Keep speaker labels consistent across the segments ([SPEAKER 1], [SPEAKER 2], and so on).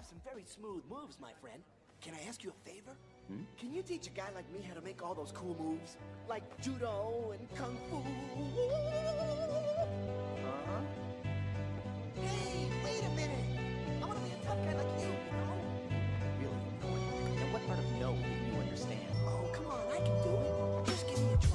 [SPEAKER 1] some very smooth moves, my friend. Can I ask you a favor? Can you teach a guy like me how to make all those cool moves? Like judo and kung fu? Hey, wait a minute! I want to be a tough guy like you, know?
[SPEAKER 2] Really annoying. And what part of no didn't you understand?
[SPEAKER 1] Oh, come on, I can do it. Just give me a try.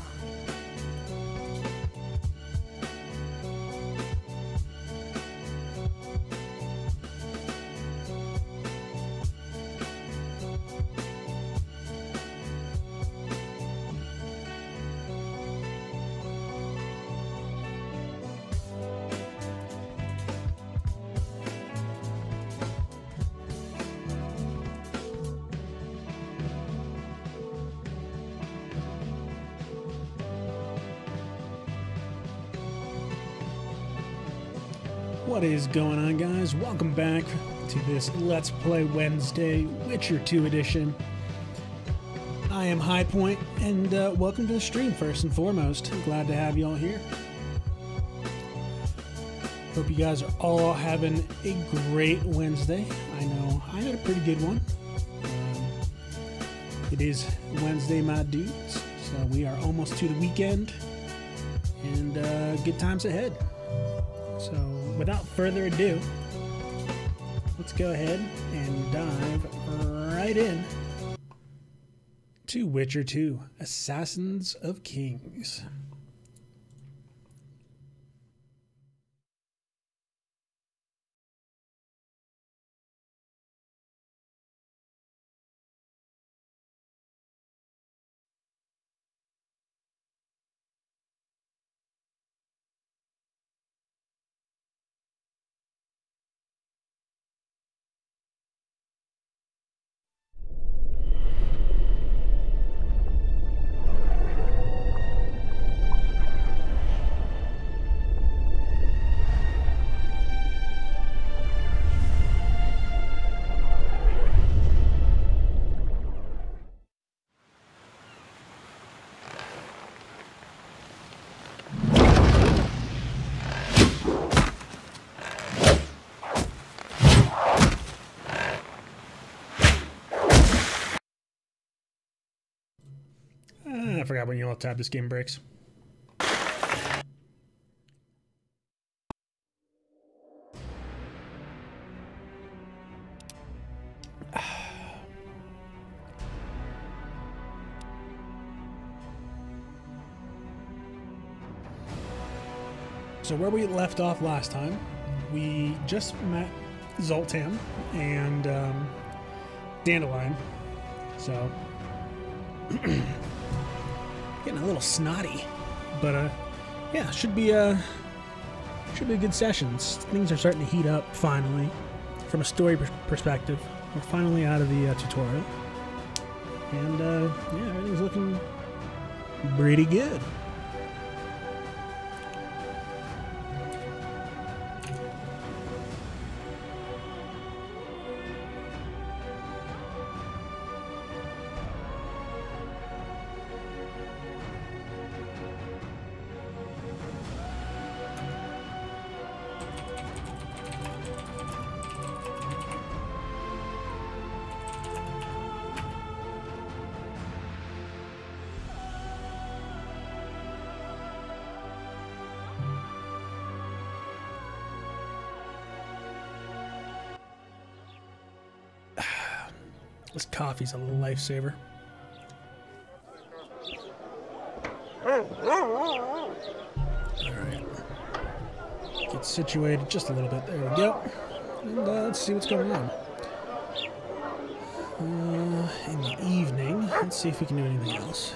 [SPEAKER 3] What is going on, guys? Welcome back to this Let's Play Wednesday Witcher 2 edition. I am High Point, and welcome to the stream first and foremost. Glad to have you all here. Hope you guys are all having a great Wednesday. I know I had a pretty good one. It is Wednesday, my dudes, so we are almost to the weekend, and good times ahead. So, without further ado, let's go ahead and dive right in to Witcher 2, Assassins of Kings. I forgot when you all tab this game breaks. So where we left off last time, we just met Zoltan and Dandelion. So getting a little snotty, but yeah, should be a good session. Things are starting to heat up finally. From a story perspective, we're finally out of the tutorial, and yeah, everything's looking pretty good. This coffee's a lifesaver. Alright. Get situated just a little bit. There we go. And let's see what's going on. In the evening, let's see if we can do anything else.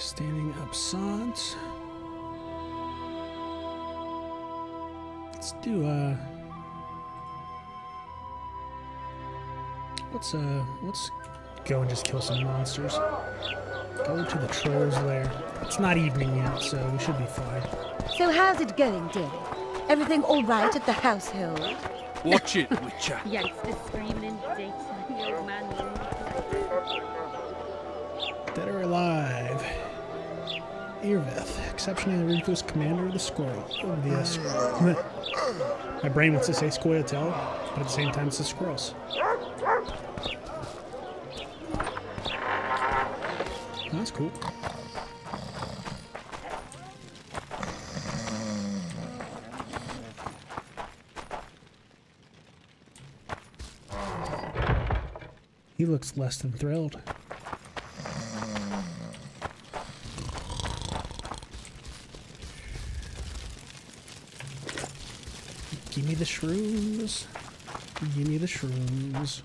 [SPEAKER 3] Standing up sods. Let's do let's go and just kill some monsters. Go to the troll's lair. It's not evening yet, so we should be fine.
[SPEAKER 4] So how's it going, dear? Everything all right at the household?
[SPEAKER 5] Watch it, Witcher.
[SPEAKER 6] Youngsters screaming in the daytime, the old man
[SPEAKER 3] Dead or alive. Irveth, exceptionally ruthless commander of the squirrel. Of the my brain wants to say Scoia'tael, but at the same time it's the squirrels. Oh, that's cool. He looks less than thrilled. Give me the shrooms. Give me the shrooms.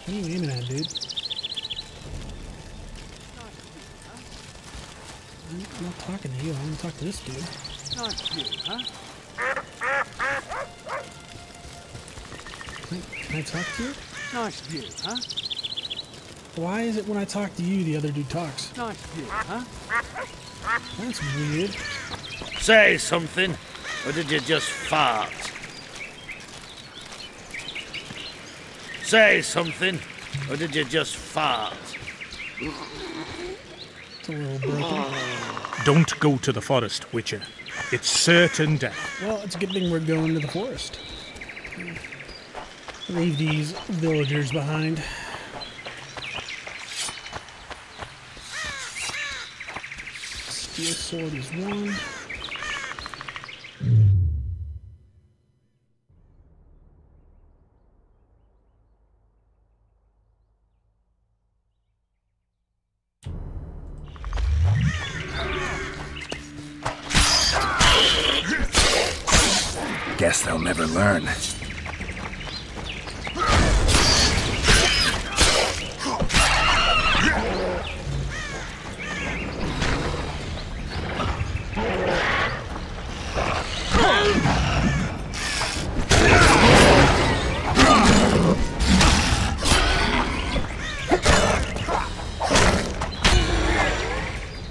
[SPEAKER 3] What are you aiming at, dude? I'm not talking to you. I'm gonna talk to this dude.
[SPEAKER 5] Not you, huh?
[SPEAKER 3] Can I talk to you?
[SPEAKER 5] Not you, huh?
[SPEAKER 3] Why is it when I talk to you, the other dude talks?
[SPEAKER 5] Not you, huh?
[SPEAKER 3] That's weird.
[SPEAKER 7] Say something, or did you just fart? Say something, or did you just fart?
[SPEAKER 3] It's a little broken.
[SPEAKER 8] Don't go to the forest, Witcher. It's certain death.
[SPEAKER 3] Well, it's a good thing we're going to the forest. Leave these villagers behind. Steel sword is one.
[SPEAKER 9] Guess they'll never learn.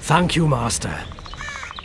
[SPEAKER 10] Thank you, Master.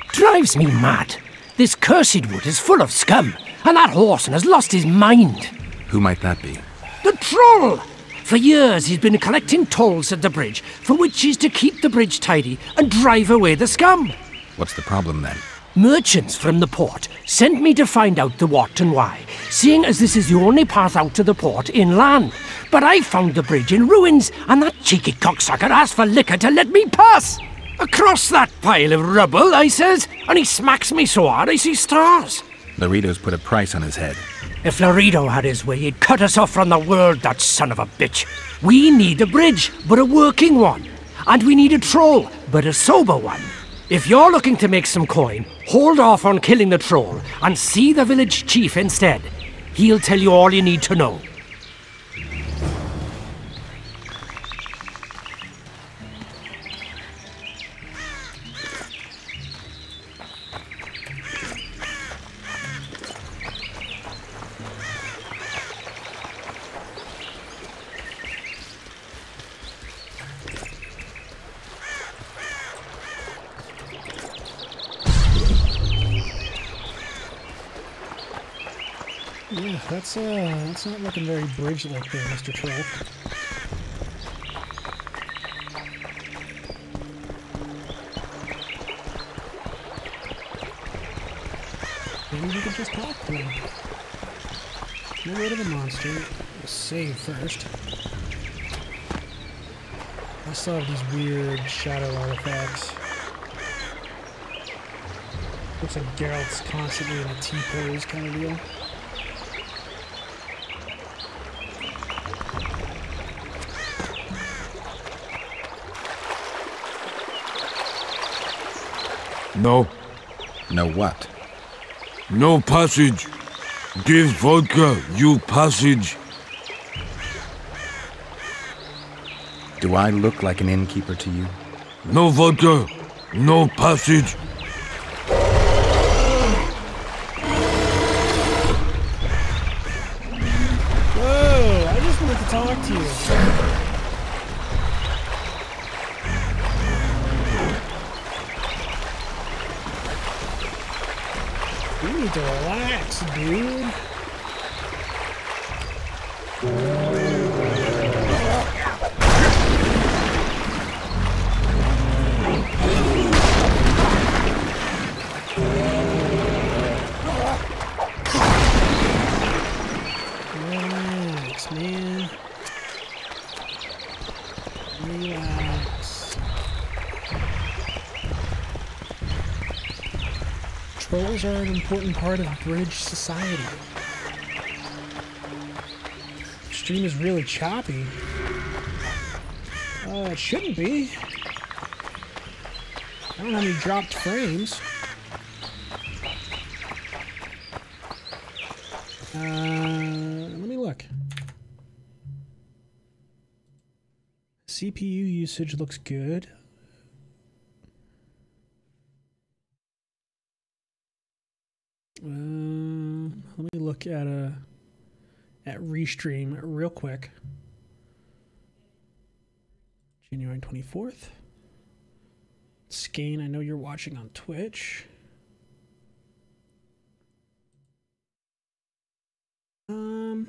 [SPEAKER 10] Drives me mad. This cursed wood is full of scum, and that horseman has lost his mind.
[SPEAKER 9] Who might that be?
[SPEAKER 10] The troll! For years he's been collecting tolls at the bridge, for which is to keep the bridge tidy and drive away the scum.
[SPEAKER 9] What's the problem then?
[SPEAKER 10] Merchants from the port sent me to find out the what and why, seeing as this is the only path out to the port inland. But I found the bridge in ruins, and that cheeky cocksucker asked for liquor to let me pass. Across that pile of rubble, I says, and he smacks me so hard I see stars.
[SPEAKER 9] Laredo's put a price on his head.
[SPEAKER 10] If Laredo had his way, he'd cut us off from the world, that son of a bitch. We need a bridge, but a working one. And we need a troll, but a sober one. If you're looking to make some coin, hold off on killing the troll and see the village chief instead. He'll tell you all you need to know.
[SPEAKER 3] Yeah, that's not looking very bridge-like there, Mr. Troll. Maybe we could just talk to him. Get rid of the monster. We'll save first. I still have these weird shadow artifacts. Looks like Geralt's constantly in a T-pose kind of deal.
[SPEAKER 11] No.
[SPEAKER 9] No what?
[SPEAKER 11] No passage. Give vodka, you passage.
[SPEAKER 9] Do I look like an innkeeper to you?
[SPEAKER 11] No vodka, no passage.
[SPEAKER 3] Whoa, I just wanted to talk to you. You need to relax, dude. Relax, man. Relax. Trolls are an important part of bridge society. Stream is really choppy. It shouldn't be. I don't have any dropped frames. Let me look. CPU usage looks good. Let me look at Restream real quick. January 24th. Skane, I know you're watching on Twitch. I'm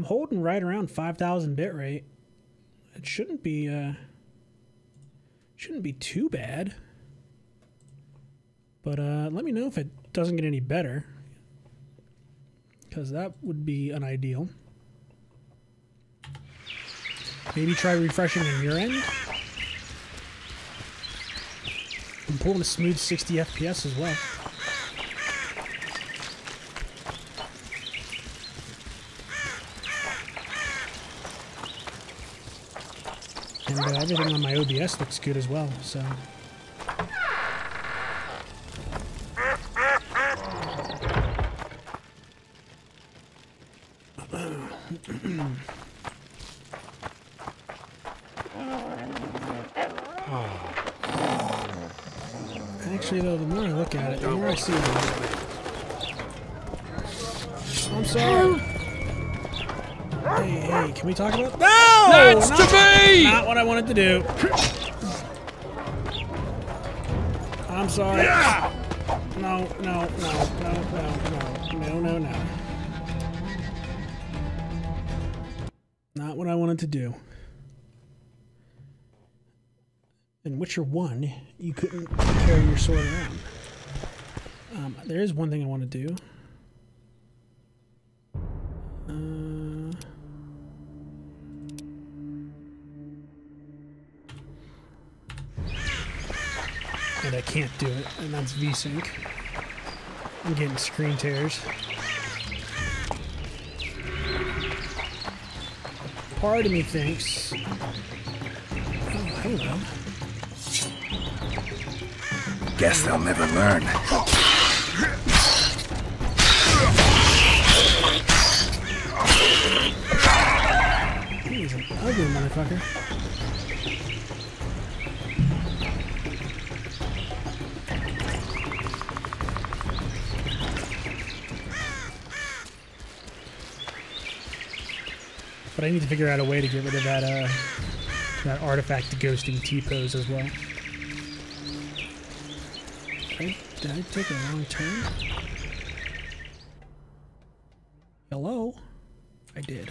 [SPEAKER 3] holding right around 5,000 bitrate. It shouldn't be too bad. But let me know if it doesn't get any better, because that would be unideal. Maybe try refreshing on your end. I'm pulling a smooth 60 FPS as well. And everything on my OBS looks good as well, so... Actually, though, the more I look at it, the more I see it. I'm sorry. Hey, can we talk about... No!
[SPEAKER 11] That's to be!
[SPEAKER 3] Not what I wanted to do. I'm sorry. No. Not what I wanted to do. In Witcher 1, you couldn't carry your sword around. There is one thing I want to do. And I can't do it, and that's VSync. I'm getting screen tears. Part of me thinks... Oh, hello.
[SPEAKER 9] Guess they'll never learn.
[SPEAKER 3] He's an ugly motherfucker. But I need to figure out a way to get rid of that that artifact ghosting T-pose as well. Did I take a wrong turn? Hello? I did.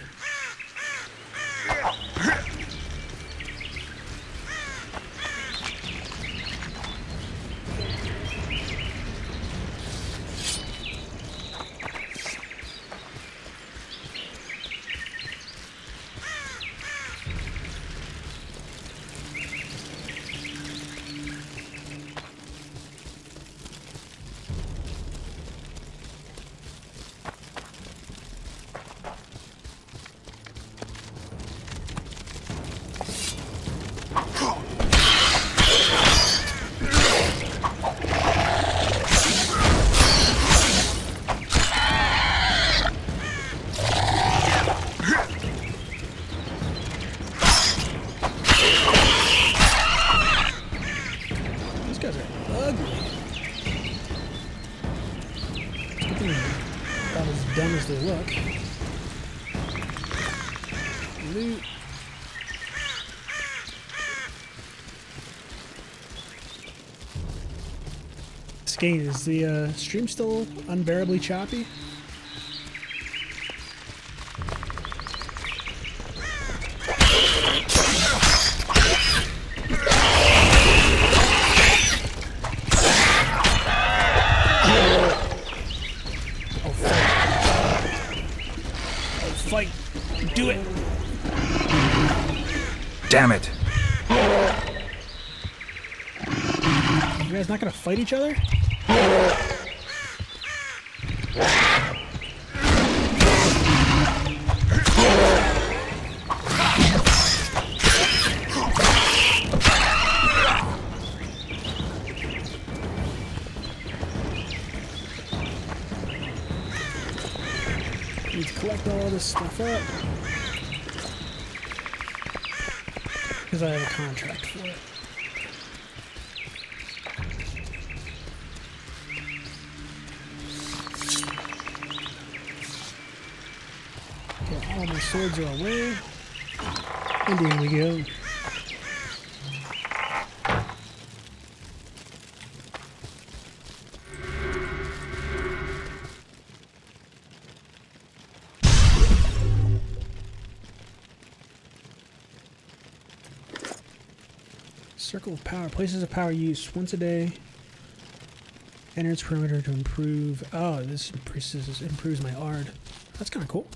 [SPEAKER 3] closely look. Loot. Skate, is the stream still unbearably choppy? Do it!
[SPEAKER 9] Damn it!
[SPEAKER 3] You guys not gonna fight each other? Need to collect all this stuff up. Because I have a contract for it. Okay, all my swords are away. And here we go. Circle of power. Places of power use once a day. Enter its perimeter to improve. Oh, this improves my ARD. That's kind of cool.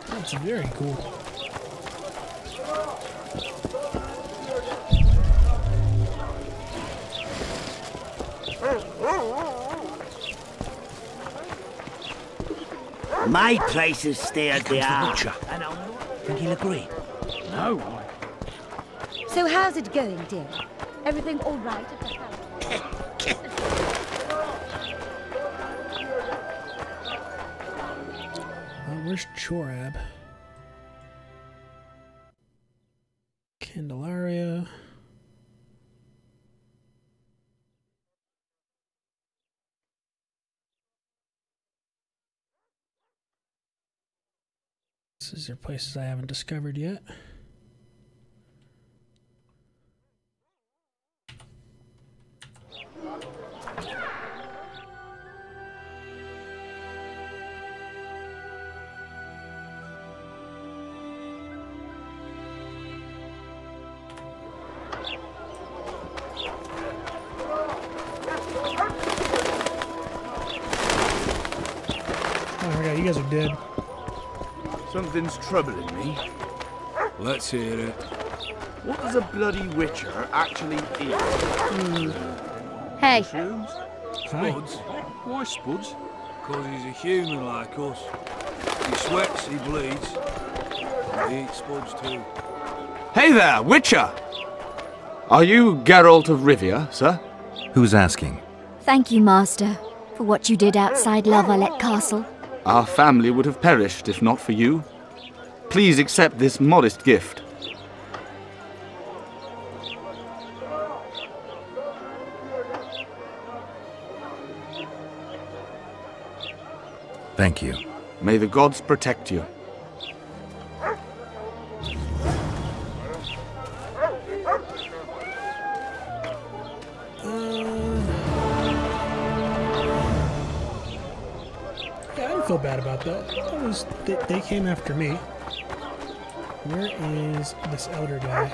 [SPEAKER 3] That's very cool.
[SPEAKER 7] My places stay as they are.
[SPEAKER 2] Think he'll agree? No.
[SPEAKER 4] So how's it going, dear? Everything all right at the house?
[SPEAKER 3] Where's Chorab? Candelaria. These are places I haven't discovered yet. Oh my god, you guys are dead.
[SPEAKER 5] Something's troubling me.
[SPEAKER 11] Let's hear it.
[SPEAKER 5] What does a bloody witcher actually eat?
[SPEAKER 6] Hey.
[SPEAKER 5] Mushrooms?
[SPEAKER 3] Hi.
[SPEAKER 11] Spuds? Why Spuds? Because he's a human like us. He sweats, he bleeds. And he eats Spuds too.
[SPEAKER 5] Hey there, witcher! Are you Geralt of Rivia, sir?
[SPEAKER 9] Who's asking?
[SPEAKER 12] Thank you, Master, for what you did outside La Valette Castle.
[SPEAKER 5] Our family would have perished if not for you. Please accept this modest gift.
[SPEAKER 9] Thank you.
[SPEAKER 5] May the gods protect you.
[SPEAKER 3] Yeah, I don't feel bad about that. That was they came after me. Where is this elder guy?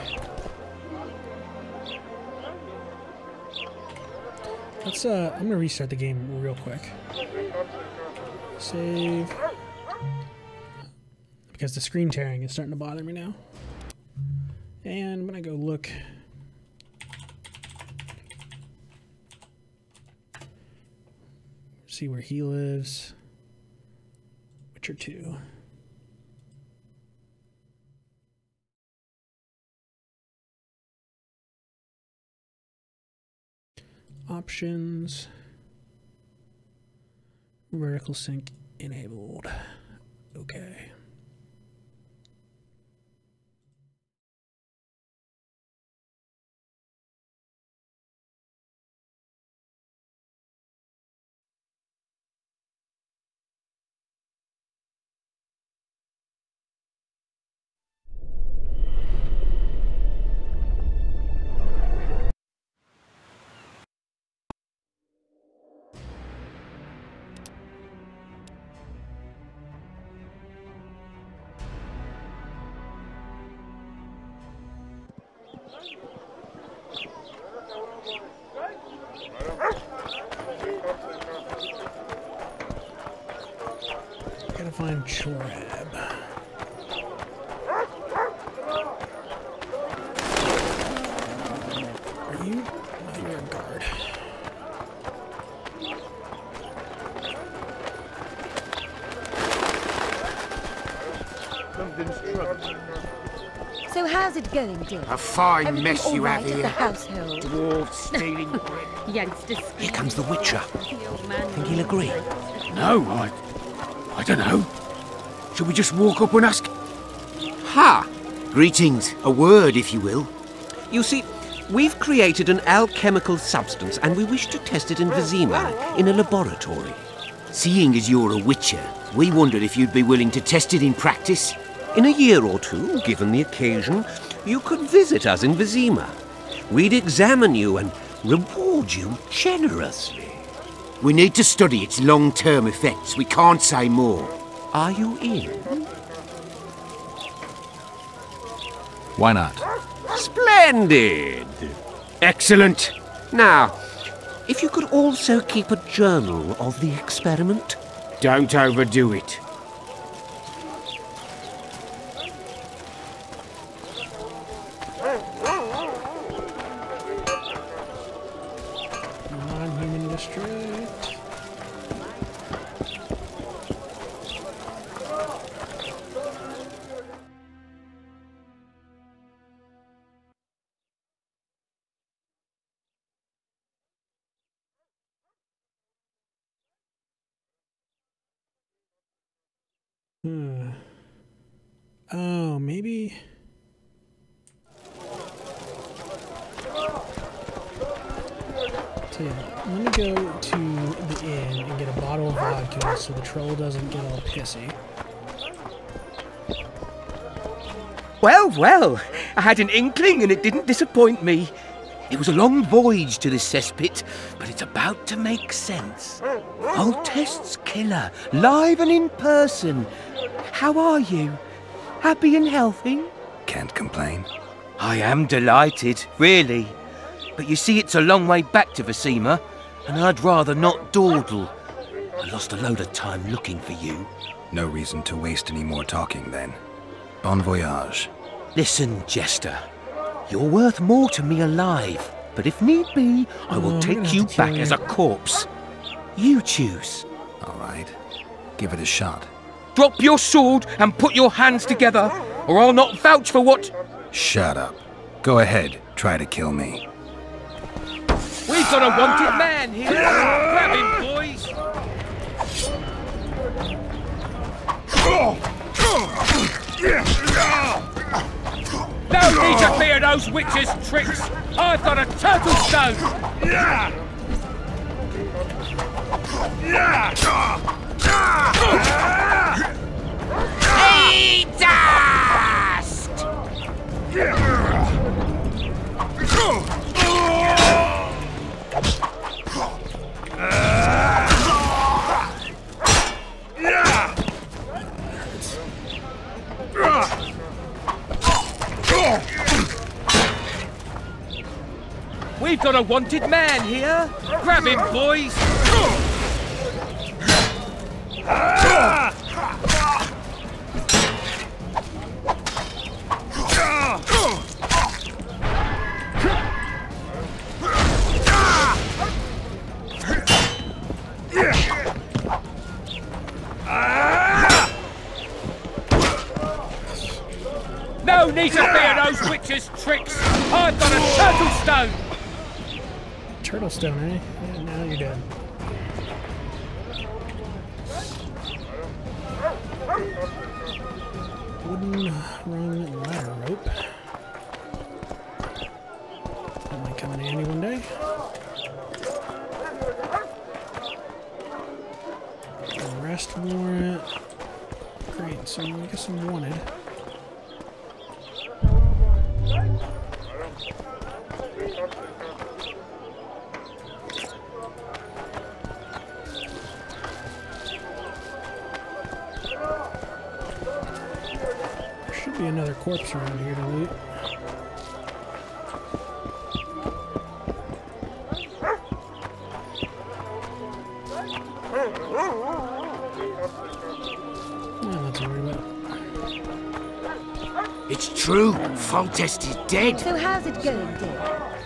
[SPEAKER 3] Let's I'm gonna restart the game real quick. Save. Because the screen tearing is starting to bother me now. And I'm gonna go look. See where he lives. Witcher 2. Options. Vertical sync enabled. Okay. Gotta find Chorab. Are you? Oh, you're a guard.
[SPEAKER 4] So how's it going, dear?
[SPEAKER 10] A fine
[SPEAKER 4] Everything
[SPEAKER 10] mess
[SPEAKER 4] all
[SPEAKER 10] you
[SPEAKER 4] right
[SPEAKER 10] have
[SPEAKER 4] at
[SPEAKER 10] here.
[SPEAKER 4] the household?
[SPEAKER 10] Dwarves stealing bread.
[SPEAKER 6] Youngsters.
[SPEAKER 10] Here comes the Witcher. Think he'll agree?
[SPEAKER 7] No, I don't know. Should we just walk up and ask?
[SPEAKER 13] Ha! Greetings. A word, if you will.
[SPEAKER 14] You see, we've created an alchemical substance and we wish to test it in Vizima, in a laboratory.
[SPEAKER 13] Seeing as you're a witcher, we wondered if you'd be willing to test it in practice.
[SPEAKER 14] In a year or two, given the occasion, you could visit us in Vizima. We'd examine you and reward you generously.
[SPEAKER 13] We need to study its long-term effects. We can't say more.
[SPEAKER 14] Are you in?
[SPEAKER 9] Why not?
[SPEAKER 14] Splendid!
[SPEAKER 13] Excellent!
[SPEAKER 14] Now, if you could also keep a journal of the experiment.
[SPEAKER 13] Don't overdo it.
[SPEAKER 3] Non-human district. Oh, maybe. So yeah, I'm gonna go to the inn and get a bottle of vodka so the troll doesn't get all pissy.
[SPEAKER 10] Well, well, I had an inkling and it didn't disappoint me. It was a long voyage to this cesspit, but it's about to make sense. Old Test's killer, live and in person. How are you? Happy and healthy?
[SPEAKER 9] Can't complain.
[SPEAKER 10] I am delighted, really. But you see, it's a long way back to Vizima, and I'd rather not dawdle. I lost a load of time looking for you.
[SPEAKER 9] No reason to waste any more talking, then. Bon voyage.
[SPEAKER 10] Listen, Jester. You're worth more to me alive, but if need be, I will take you back as a corpse. You choose.
[SPEAKER 9] All right. Give it a shot.
[SPEAKER 10] Drop your sword and put your hands together, or I'll not vouch for what...
[SPEAKER 9] Shut up. Go ahead. Try to kill me.
[SPEAKER 10] We've got a wanted man here. Grab him, boys. No need to fear those witches' tricks. I've got a turtle stone. Eat dust! We've got a wanted man here. Grab him, boys. No need to fear those witches' tricks. I've got a turtle stone.
[SPEAKER 3] Turtle stone, eh? Yeah, now you're dead. Wooden rung ladder rope. That might come in handy one day. Arrest warrant. Great, so I guess I'm wanted. There should be another corpse around here to loot. to worry about.
[SPEAKER 13] It's true. Foltest is dead.
[SPEAKER 4] So how's it going, Dick?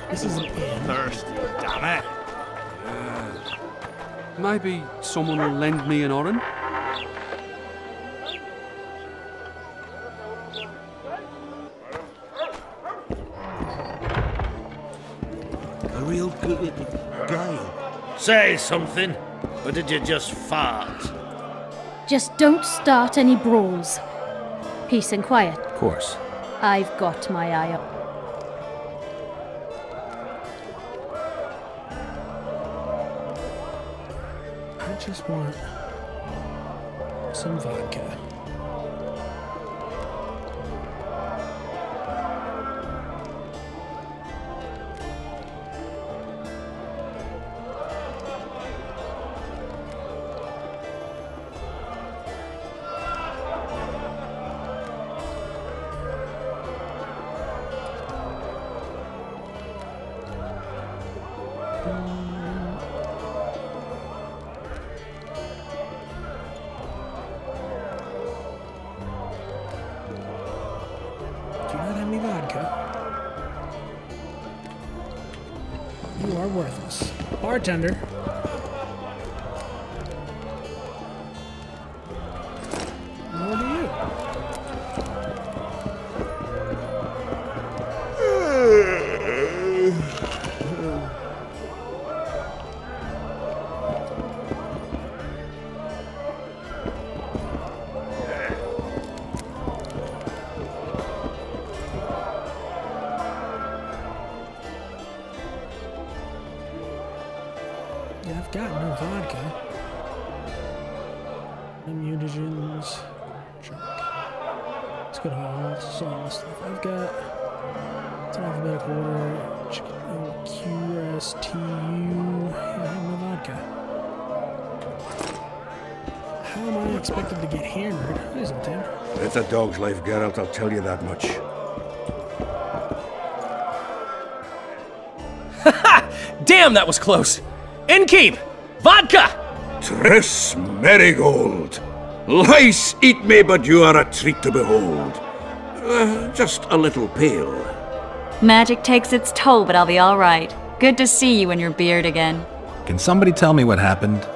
[SPEAKER 3] This is an inn.
[SPEAKER 11] Thirsty, damn it.
[SPEAKER 15] Maybe someone will lend me an oren?
[SPEAKER 13] A real good gale.
[SPEAKER 16] Say something, or did you just fart?
[SPEAKER 6] Just don't start any brawls. Peace and quiet.
[SPEAKER 9] Of course.
[SPEAKER 6] I've got my eye up.
[SPEAKER 3] I just want some vodka. Do you not have any vodka? You are worthless. Bartender. Nor do you. Yeah, I've got no vodka. No mutagens. Drunk. Let's go to all song stuff. I've got. It's an alphabetical order. QSTU. Yeah, I have no vodka. How am I expected to get hammered? Isn't it?
[SPEAKER 7] It's a dog's life, Geralt, I'll tell you that much.
[SPEAKER 17] Damn, that was close! Innkeep! Vodka!
[SPEAKER 7] Triss Merigold! Lice eat me, but you are a treat to behold. Just a little pale.
[SPEAKER 18] Magic takes its toll, but I'll be all right. Good to see you and your beard again.
[SPEAKER 9] Can somebody tell me what happened?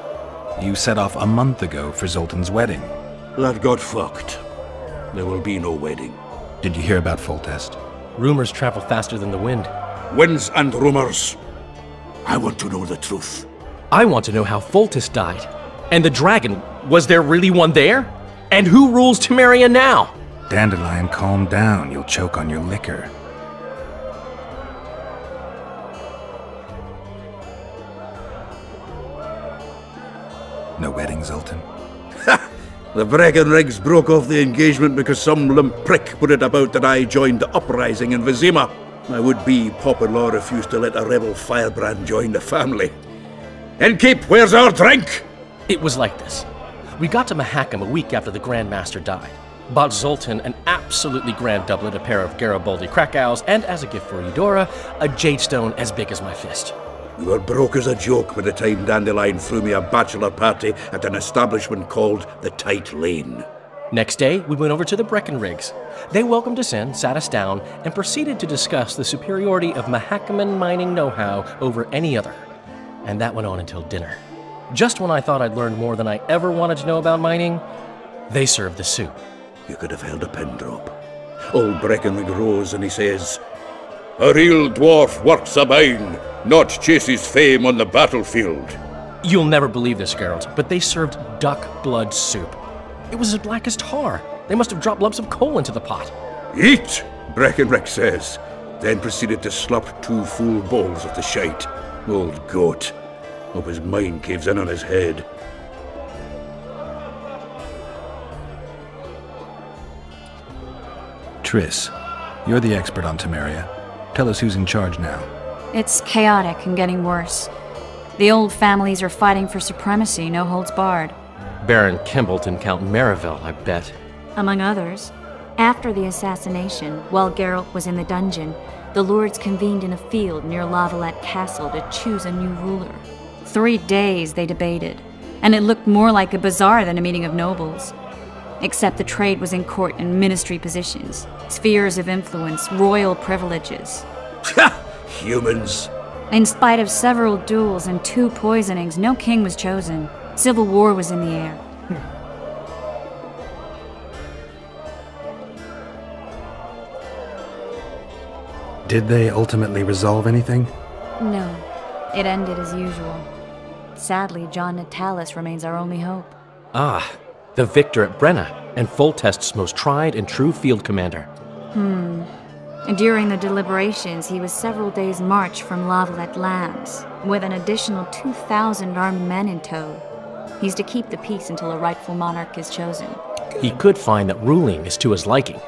[SPEAKER 9] You set off a month ago for Zoltan's wedding.
[SPEAKER 7] That got fucked. There will be no wedding.
[SPEAKER 9] Did you hear about Foltest?
[SPEAKER 17] Rumors travel faster than the wind.
[SPEAKER 7] Winds and rumors. I want to know the truth.
[SPEAKER 17] I want to know how Foltest died. And the dragon, was there really one there? And who rules Temeria now?
[SPEAKER 9] Dandelion, calm down. You'll choke on your liquor. No wedding, Zoltan?
[SPEAKER 7] The Breckenrigs broke off the engagement because some limp prick put it about that I joined the uprising in Vizima. My would-be Popper-in-law refused to let a rebel firebrand join the family. Innkeep, where's our drink?
[SPEAKER 17] It was like this. We got to Mahakam a week after the Grand Master died. Bought Zoltan an absolutely grand doublet, a pair of Garibaldi Krakau's, and as a gift for Eudora, a jade stone as big as my fist.
[SPEAKER 7] We were broke as a joke by the time Dandelion threw me a bachelor party at an establishment called the Tight Lane.
[SPEAKER 17] Next day, we went over to the Breckenrigs. They welcomed us in, sat us down, and proceeded to discuss the superiority of Mahakaman mining know-how over any other. And that went on until dinner. Just when I thought I'd learned more than I ever wanted to know about mining, they served the soup.
[SPEAKER 7] You could have held a pin drop. Old Breckenrig rose and he says, "A real dwarf works a mine, not chases fame on the battlefield."
[SPEAKER 17] You'll never believe this, Geralt, but they served duck blood soup. It was as black as tar. They must have dropped lumps of coal into the pot.
[SPEAKER 7] "Eat," Breckenrig says, then proceeded to slop 2 full bowls of the shite. Old goat. Hope his mind caves in on his head.
[SPEAKER 9] Triss, you're the expert on Temeria. Tell us who's in charge now.
[SPEAKER 18] It's chaotic and getting worse. The old families are fighting for supremacy, no holds barred.
[SPEAKER 17] Baron Kimbolt and Count Merivale, I bet.
[SPEAKER 18] Among others. After the assassination, while Geralt was in the dungeon, the lords convened in a field near Lavalette Castle to choose a new ruler. 3 days they debated, and it looked more like a bazaar than a meeting of nobles. except the trade was in court and ministry positions, spheres of influence, royal privileges.
[SPEAKER 7] Humans.
[SPEAKER 18] In spite of several duels and 2 poisonings, no king was chosen. Civil war was in the air.
[SPEAKER 9] Did they ultimately resolve anything?
[SPEAKER 18] No, it ended as usual. Sadly, John Natalis remains our only hope.
[SPEAKER 17] Ah, the victor at Brenna, and Foltest's most tried and true field commander.
[SPEAKER 18] During the deliberations, he was several days' march from Lavalette lands, with an additional 2,000 armed men in tow. He's to keep the peace until a rightful monarch is chosen.
[SPEAKER 17] He could find that ruling is to his liking.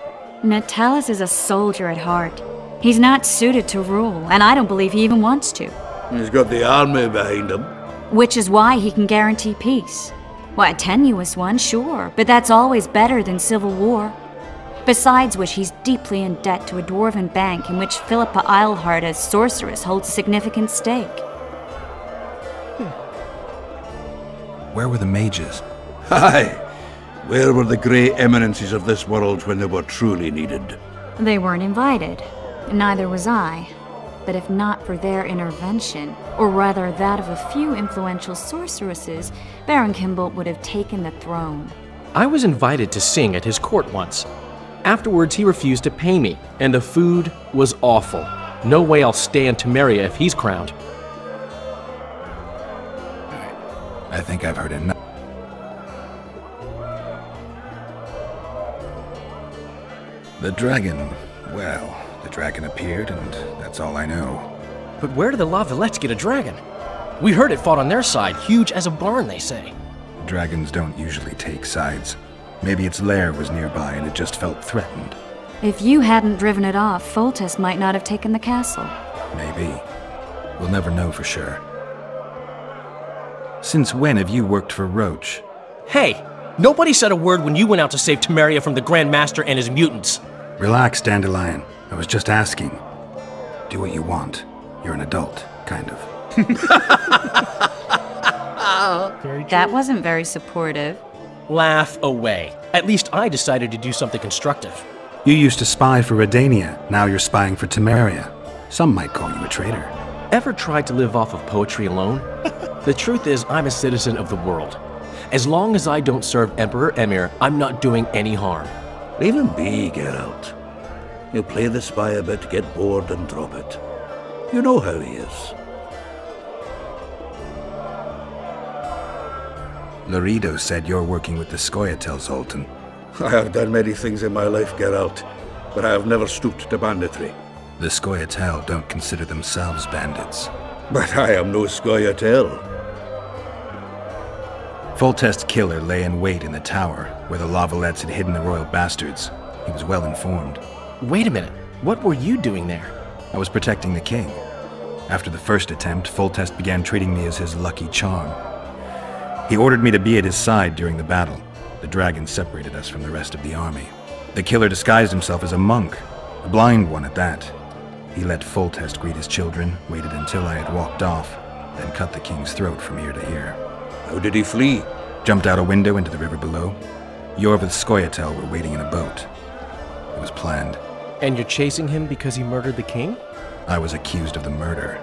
[SPEAKER 18] Natalis is a soldier at heart. He's not suited to rule, and I don't believe he even wants to.
[SPEAKER 7] He's got the army behind him.
[SPEAKER 18] Which is why he can guarantee peace. Why, a tenuous one, sure, but that's always better than civil war. Besides which, he's deeply in debt to a dwarven bank in which Philippa Eilhart, as sorceress, holds a significant stake.
[SPEAKER 9] Where were the mages?
[SPEAKER 7] Aye. Where were the grey eminences of this world when they were truly needed?
[SPEAKER 18] They weren't invited. Neither was I. But if not for their intervention, or rather that of a few influential sorceresses, Baron Kimbolt would have taken the throne.
[SPEAKER 17] I was invited to sing at his court once. Afterwards, he refused to pay me, and the food was awful. No way I'll stay in Temeria if he's crowned.
[SPEAKER 9] I think I've heard enough. The dragon, well, the dragon appeared, and that's all I know.
[SPEAKER 17] But where did the Lavalettes get a dragon? We heard it fought on their side, huge as a barn, they say.
[SPEAKER 9] Dragons don't usually take sides. Maybe its lair was nearby and it just felt threatened.
[SPEAKER 18] If you hadn't driven it off, Foltest might not have taken the castle.
[SPEAKER 9] Maybe. We'll never know for sure. Since when have you worked for Roche?
[SPEAKER 17] Hey, nobody said a word when you went out to save Temeria from the Grand Master and his mutants.
[SPEAKER 9] Relax, Dandelion. I was just asking. Do what you want. You're an adult, kind of.
[SPEAKER 18] That wasn't very supportive.
[SPEAKER 17] Laugh away. At least I decided to do something constructive.
[SPEAKER 9] You used to spy for Redania. Now you're spying for Temeria. Some might call you a traitor.
[SPEAKER 17] Ever tried to live off of poetry alone? The truth is, I'm a citizen of the world. As long as I don't serve Emperor Emir, I'm not doing any harm.
[SPEAKER 7] Leave him be, Geralt. He'll play the spy a bit, get bored, and drop it. You know how he is.
[SPEAKER 9] Laredo said you're working with the Scoia'tael, Zoltan.
[SPEAKER 7] I have done many things in my life, Geralt, but I have never stooped to banditry.
[SPEAKER 9] The Scoia'tael don't consider themselves bandits.
[SPEAKER 7] But I am no Scoia'tael.
[SPEAKER 9] Foltest's killer lay in wait in the tower, where the Lavalettes had hidden the royal bastards. He was well informed.
[SPEAKER 17] Wait a minute. What were you doing there?
[SPEAKER 9] I was protecting the king. After the first attempt, Foltest began treating me as his lucky charm. He ordered me to be at his side during the battle. The dragon separated us from the rest of the army. The killer disguised himself as a monk, a blind one at that. He let Foltest greet his children, waited until I had walked off, then cut the king's throat from ear to ear.
[SPEAKER 7] How did he flee?
[SPEAKER 9] Jumped out a window into the river below. Yorvith's Scoia'tael were waiting in a boat. It was planned.
[SPEAKER 17] And you're chasing him because he murdered the king?
[SPEAKER 9] I was accused of the murder.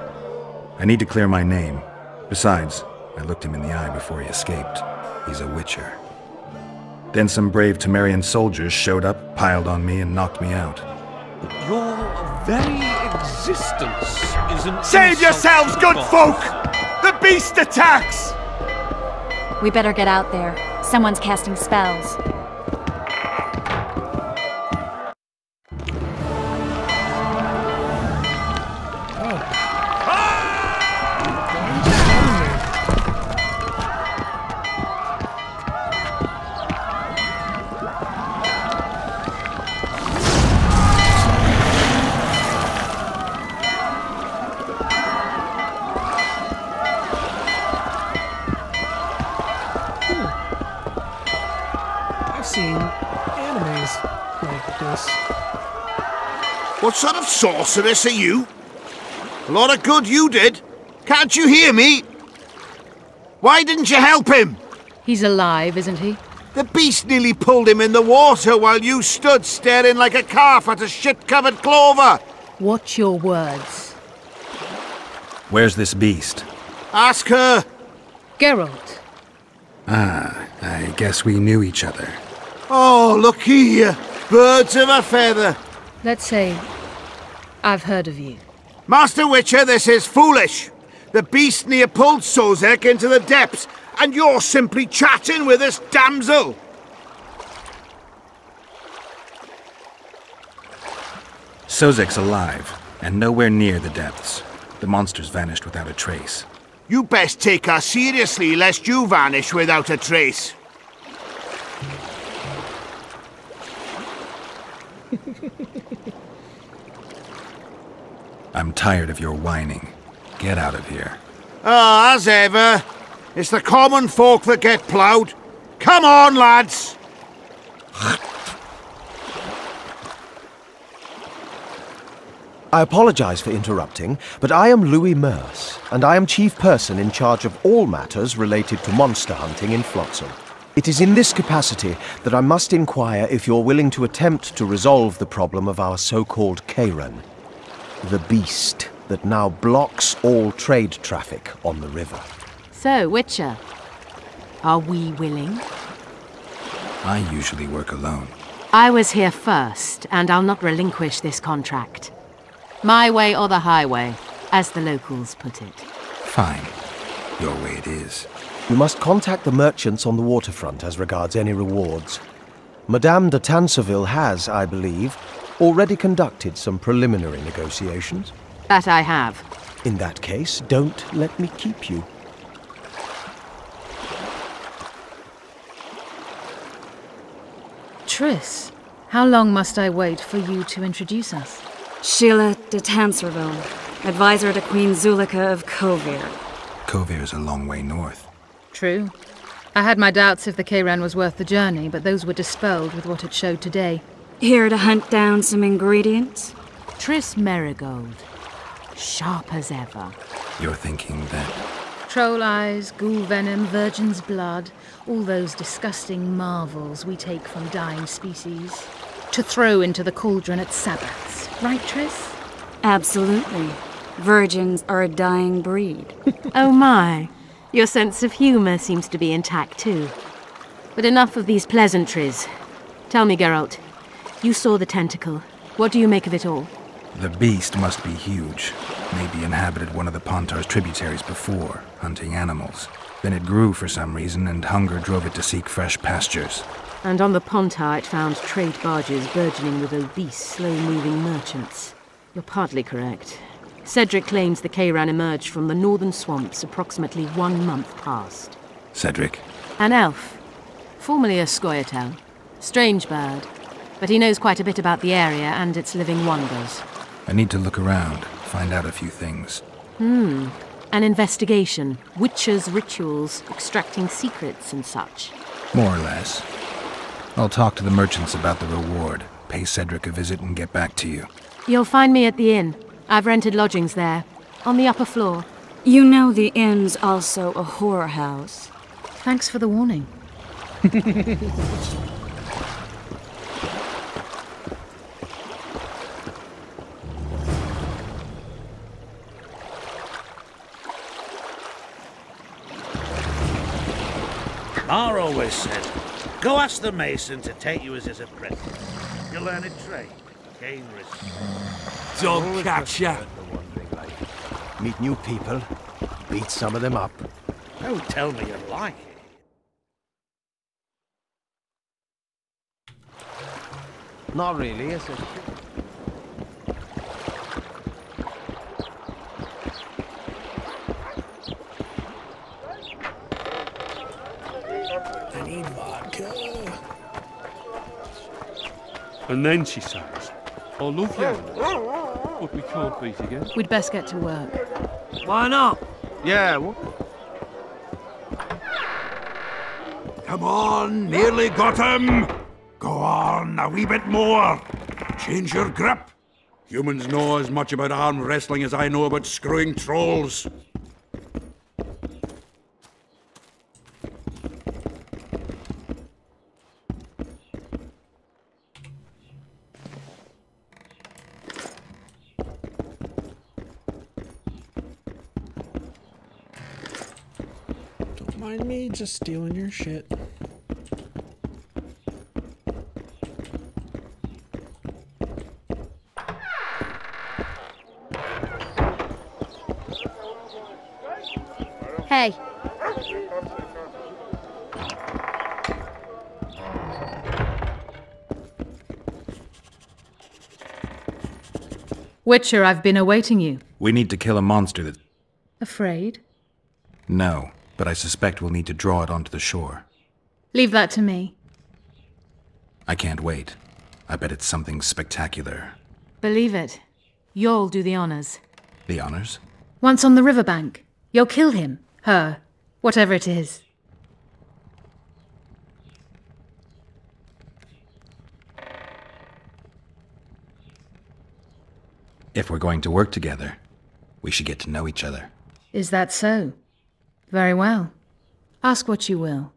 [SPEAKER 9] I need to clear my name. Besides, I looked him in the eye before he escaped. He's a witcher. Then some brave Temerian soldiers showed up, piled on me, and knocked me out.
[SPEAKER 11] Your very existence is an
[SPEAKER 1] Save yourselves, good folk! The beast attacks!
[SPEAKER 18] We better get out there. Someone's casting spells.
[SPEAKER 16] What sort of sorceress are you? A lot of good you did. Can't you hear me? Why didn't you help him?
[SPEAKER 19] He's alive, isn't he?
[SPEAKER 16] The beast nearly pulled him in the water while you stood staring like a calf at a shit-covered clover.
[SPEAKER 19] Watch your words.
[SPEAKER 9] Where's this beast?
[SPEAKER 16] Ask her.
[SPEAKER 19] Geralt.
[SPEAKER 9] Ah, I guess we knew each other.
[SPEAKER 16] Oh, look here. Birds of a feather.
[SPEAKER 19] Let's say I've heard of you.
[SPEAKER 16] Master Witcher, this is foolish. The beast near pulled Sozek into the depths, and you're simply chatting with this damsel.
[SPEAKER 9] Sozek's alive, and nowhere near the depths. The monster's vanished without a trace.
[SPEAKER 16] You best take her seriously, lest you vanish without a trace.
[SPEAKER 9] I'm tired of your whining. Get out of here.
[SPEAKER 16] Ah, as ever. It's the common folk that get ploughed. Come on, lads!
[SPEAKER 20] I apologize for interrupting, but I am Louis Merce, and I am chief person in charge of all matters related to monster hunting in Flotsam. It is in this capacity that I must inquire if you're willing to attempt to resolve the problem of our so-called Kayran, the beast that now blocks all trade traffic on the river.
[SPEAKER 21] So, Witcher, are we willing?
[SPEAKER 9] I usually work alone.
[SPEAKER 21] I was here first, and I'll not relinquish this contract. My way or the highway, as the locals put it.
[SPEAKER 9] Fine. Your way it is.
[SPEAKER 20] You must contact the merchants on the waterfront as regards any rewards. Madame de Tanseville has, I believe, already conducted some preliminary negotiations.
[SPEAKER 21] That I have.
[SPEAKER 20] In that case, don't let me keep you.
[SPEAKER 19] Triss, how long must I wait for you to introduce us?
[SPEAKER 18] Sheila de Tanserville, advisor to Queen Zulika of Kovir.
[SPEAKER 9] Kovir's a long way north.
[SPEAKER 19] True. I had my doubts if the Kayran was worth the journey, but those were dispelled with what it showed today.
[SPEAKER 18] Here to hunt down some ingredients?
[SPEAKER 21] Triss Merigold. Sharp as ever.
[SPEAKER 9] You're thinking that...
[SPEAKER 19] Troll eyes, ghoul venom, virgin's blood, all those disgusting marvels we take from dying species, to throw into the cauldron at Sabbaths. Right, Triss?
[SPEAKER 18] Absolutely. Virgins are a dying breed.
[SPEAKER 21] Oh my. Your sense of humour seems to be intact too. But enough of these pleasantries. Tell me, Geralt, you saw the tentacle. What do you make of it all?
[SPEAKER 9] The beast must be huge. Maybe inhabited one of the Pontar's tributaries before, hunting animals. Then it grew for some reason, and hunger drove it to seek fresh pastures.
[SPEAKER 21] And on the Pontar it found trade barges burgeoning with obese, slow-moving merchants. You're partly correct. Cedric claims the Kayran emerged from the northern swamps approximately 1 month past.
[SPEAKER 9] Cedric?
[SPEAKER 21] An elf. Formerly a Scoia'tael. Strange bird. But he knows quite a bit about the area and its living wonders.
[SPEAKER 9] I need to look around, find out a few things.
[SPEAKER 21] An investigation. Witchers' rituals, extracting secrets and such.
[SPEAKER 9] More or less. I'll talk to the merchants about the reward, pay Cedric a visit and get back to you.
[SPEAKER 21] You'll find me at the inn. I've rented lodgings there, on the upper floor.
[SPEAKER 18] You know the inn's also a whorehouse.
[SPEAKER 19] Thanks for the warning.
[SPEAKER 22] Mar always said, go ask the mason to take you as his apprentice. You'll learn a trade. Gain risk.
[SPEAKER 11] Dog catcher.
[SPEAKER 20] Meet new people, beat some of them up.
[SPEAKER 22] Don't tell me you like it.
[SPEAKER 20] Not really, is it?
[SPEAKER 3] I need vodka.
[SPEAKER 15] And then she says, I love you, but we can't be together.
[SPEAKER 19] We'd best get to work.
[SPEAKER 22] Why not?
[SPEAKER 16] Yeah,
[SPEAKER 7] Come on, nearly got him! Go on, a wee bit more. Change your grip. Humans know as much about arm wrestling as I know about screwing trolls.
[SPEAKER 3] mind me just stealing your shit.
[SPEAKER 19] Hey. Witcher, I've been awaiting you.
[SPEAKER 9] We need to kill a monster that...
[SPEAKER 19] Afraid?
[SPEAKER 9] No, but I suspect we'll need to draw it onto the shore.
[SPEAKER 19] Leave that to me.
[SPEAKER 9] I can't wait. I bet it's something spectacular.
[SPEAKER 19] Believe it. You'll do the honors.
[SPEAKER 9] The honors?
[SPEAKER 19] Once on the riverbank, you'll kill him, her, whatever it is.
[SPEAKER 9] If we're going to work together, we should get to know each other.
[SPEAKER 19] Is that so? Very well. Ask what you will.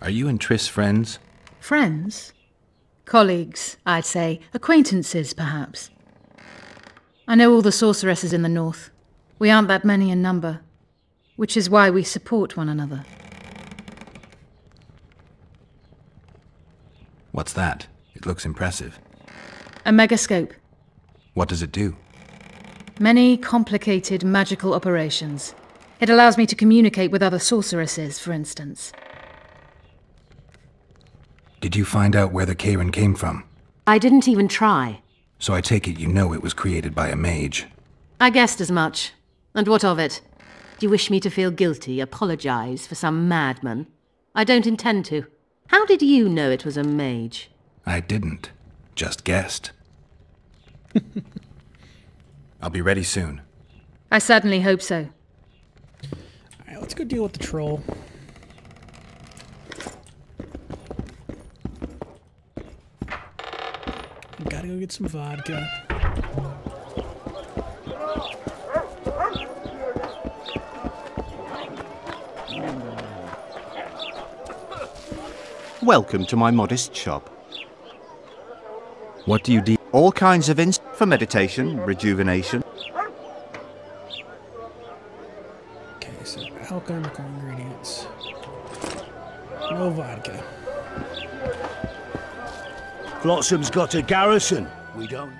[SPEAKER 9] Are you and Triss friends?
[SPEAKER 19] Friends? Colleagues, I'd say. Acquaintances, perhaps. I know all the sorceresses in the north. We aren't that many in number, which is why we support one another.
[SPEAKER 9] What's that? It looks impressive.
[SPEAKER 19] A megascope.
[SPEAKER 9] What does it do?
[SPEAKER 19] Many complicated magical operations. It allows me to communicate with other sorceresses, for instance.
[SPEAKER 9] Did you find out where the Kayran came from?
[SPEAKER 21] I didn't even try.
[SPEAKER 9] So I take it you know it was created by a mage.
[SPEAKER 21] I guessed as much. And what of it? Do you wish me to feel guilty, apologize for some madman? I don't intend to. How did you know it was a mage?
[SPEAKER 9] I didn't. Just guessed. I'll be ready soon.
[SPEAKER 19] I certainly hope so.
[SPEAKER 3] Alright, let's go deal with the troll. Gotta go get some vodka.
[SPEAKER 2] Welcome to my modest shop.
[SPEAKER 9] What do you do?
[SPEAKER 2] All kinds of for meditation, rejuvenation.
[SPEAKER 3] Okay, so alchemical ingredients. No vodka.
[SPEAKER 16] Flotsam's got a garrison. We don't...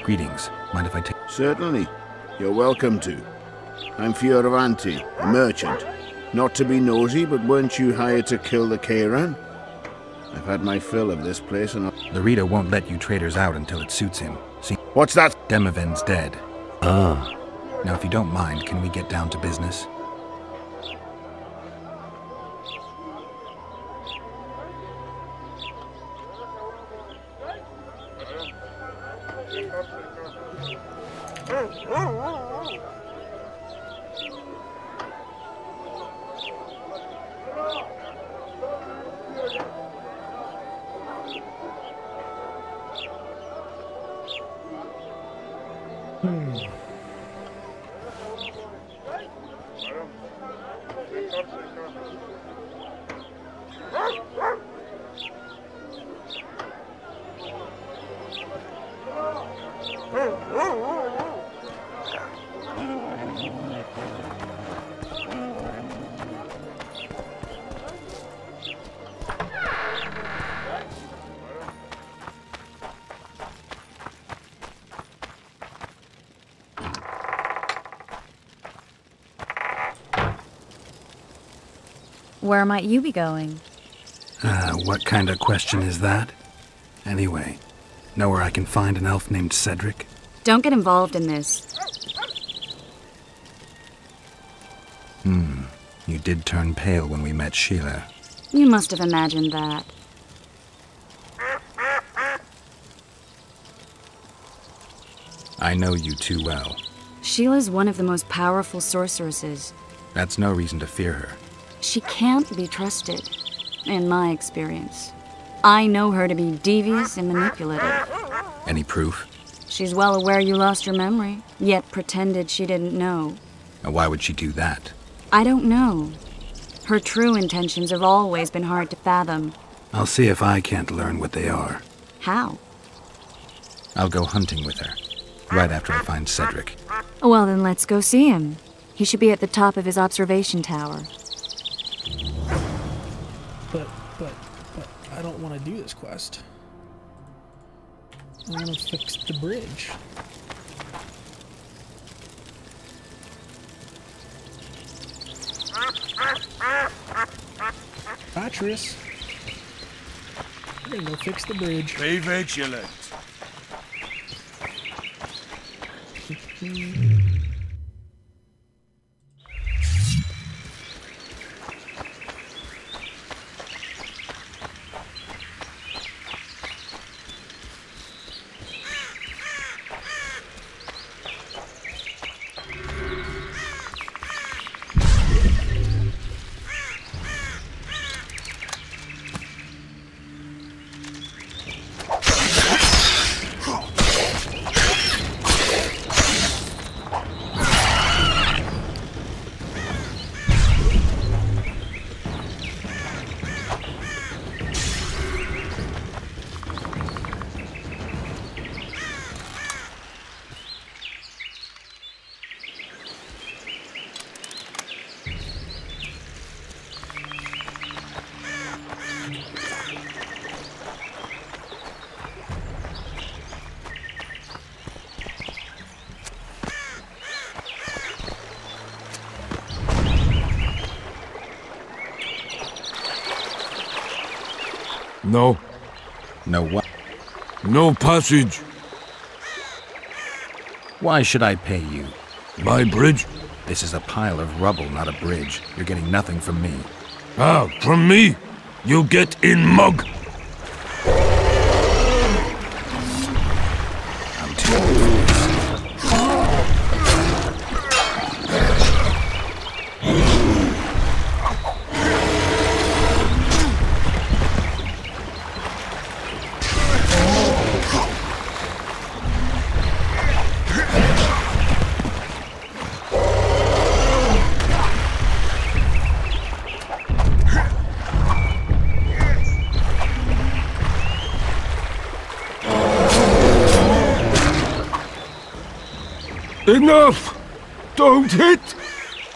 [SPEAKER 9] Greetings. Mind if I take...
[SPEAKER 16] Certainly. You're welcome to. I'm Fioravanti, a merchant. Not to be nosy, but weren't you hired to kill the Kayran? I've had my fill of this place and...
[SPEAKER 9] The Rita won't let you traders out until it suits him. See...
[SPEAKER 16] What's that?
[SPEAKER 9] Demoven's dead.
[SPEAKER 16] Ah.
[SPEAKER 9] Now, if you don't mind, can we get down to business?
[SPEAKER 18] Where might you be going?
[SPEAKER 9] What kind of question is that? Anyway, know where I can find an elf named Cedric?
[SPEAKER 18] Don't get involved in this.
[SPEAKER 9] You did turn pale when we met Sheila.
[SPEAKER 18] You must have imagined that.
[SPEAKER 9] I know you too well.
[SPEAKER 18] Sheila's one of the most powerful sorceresses.
[SPEAKER 9] That's no reason to fear her.
[SPEAKER 18] She can't be trusted, in my experience. I know her to be devious and manipulative.
[SPEAKER 9] Any proof?
[SPEAKER 18] She's well aware you lost your memory, yet pretended she didn't know.
[SPEAKER 9] And why would she do that?
[SPEAKER 18] I don't know. Her true intentions have always been hard to fathom.
[SPEAKER 9] I'll see if I can't learn what they are.
[SPEAKER 18] How?
[SPEAKER 9] I'll go hunting with her, right after I find Cedric.
[SPEAKER 18] Well, then let's go see him. He should be at the top of his observation tower.
[SPEAKER 3] But I don't want to do this quest. I want to fix the bridge. Atreus. We're gonna go fix the bridge.
[SPEAKER 11] Be vigilant.
[SPEAKER 8] No.
[SPEAKER 9] No what?
[SPEAKER 8] No passage.
[SPEAKER 9] Why should I pay you?
[SPEAKER 8] My bridge?
[SPEAKER 9] This is a pile of rubble, not a bridge. You're getting nothing from me.
[SPEAKER 8] Ah, from me? You get in, mug.
[SPEAKER 9] I'm too old for this.
[SPEAKER 8] Enough! Don't hit!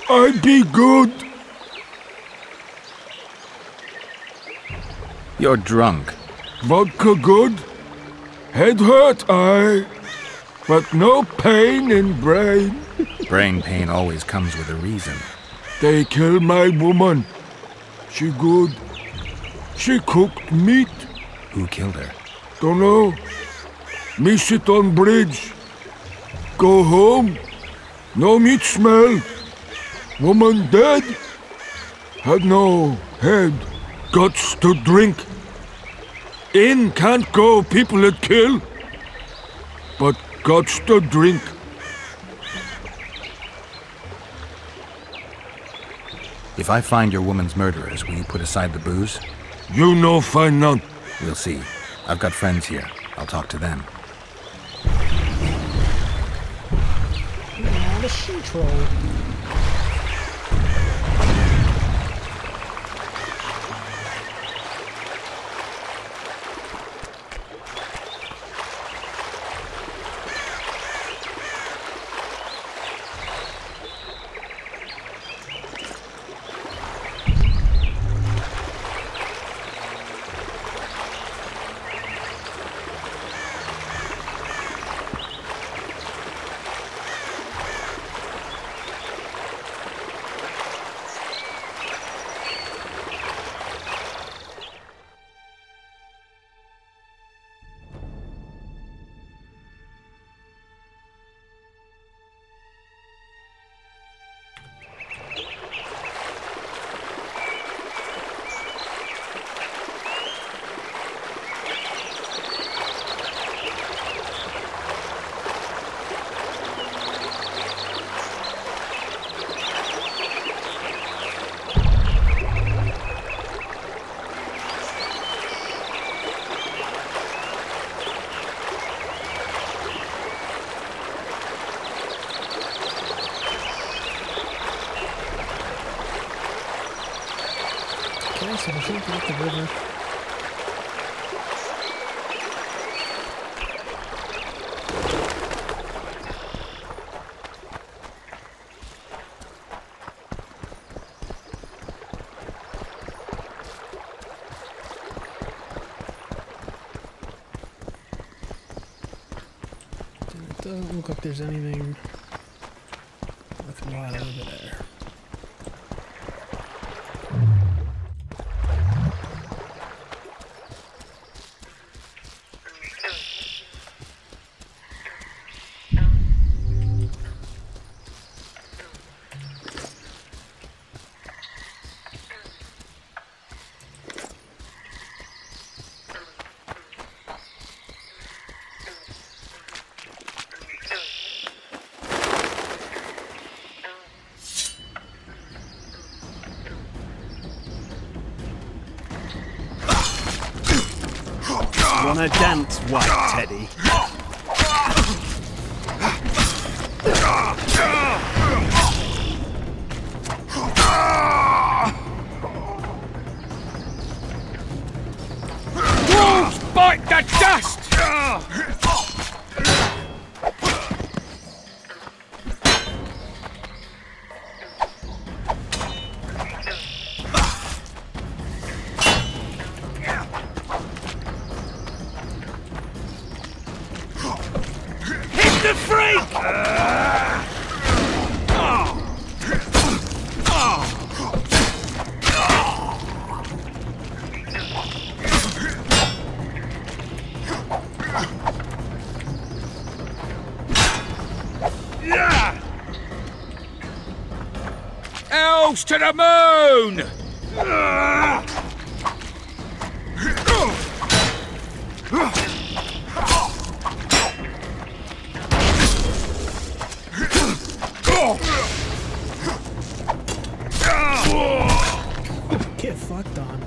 [SPEAKER 8] I be good!
[SPEAKER 9] You're drunk.
[SPEAKER 8] Vodka good? Head hurt, aye. But no pain in brain.
[SPEAKER 9] Brain pain always comes with a reason.
[SPEAKER 8] They kill my woman. She good. She cooked meat.
[SPEAKER 9] Who killed her?
[SPEAKER 8] Dunno. Me sit on bridge. Go home. No meat smell. Woman dead. Had no head. Guts to drink. In can't go people that kill. But guts to drink.
[SPEAKER 9] If I find your woman's murderers, will you put aside the booze?
[SPEAKER 8] You no find none.
[SPEAKER 9] We'll see. I've got friends here. I'll talk to them.
[SPEAKER 3] The she troll. Okay, so there's something at the river. It doesn't look like there's anything with water over there.
[SPEAKER 1] Wanna dance, White Teddy?
[SPEAKER 10] Wolves bite the dust!
[SPEAKER 22] The freak!
[SPEAKER 10] Elves to the moon!
[SPEAKER 3] Get fucked on.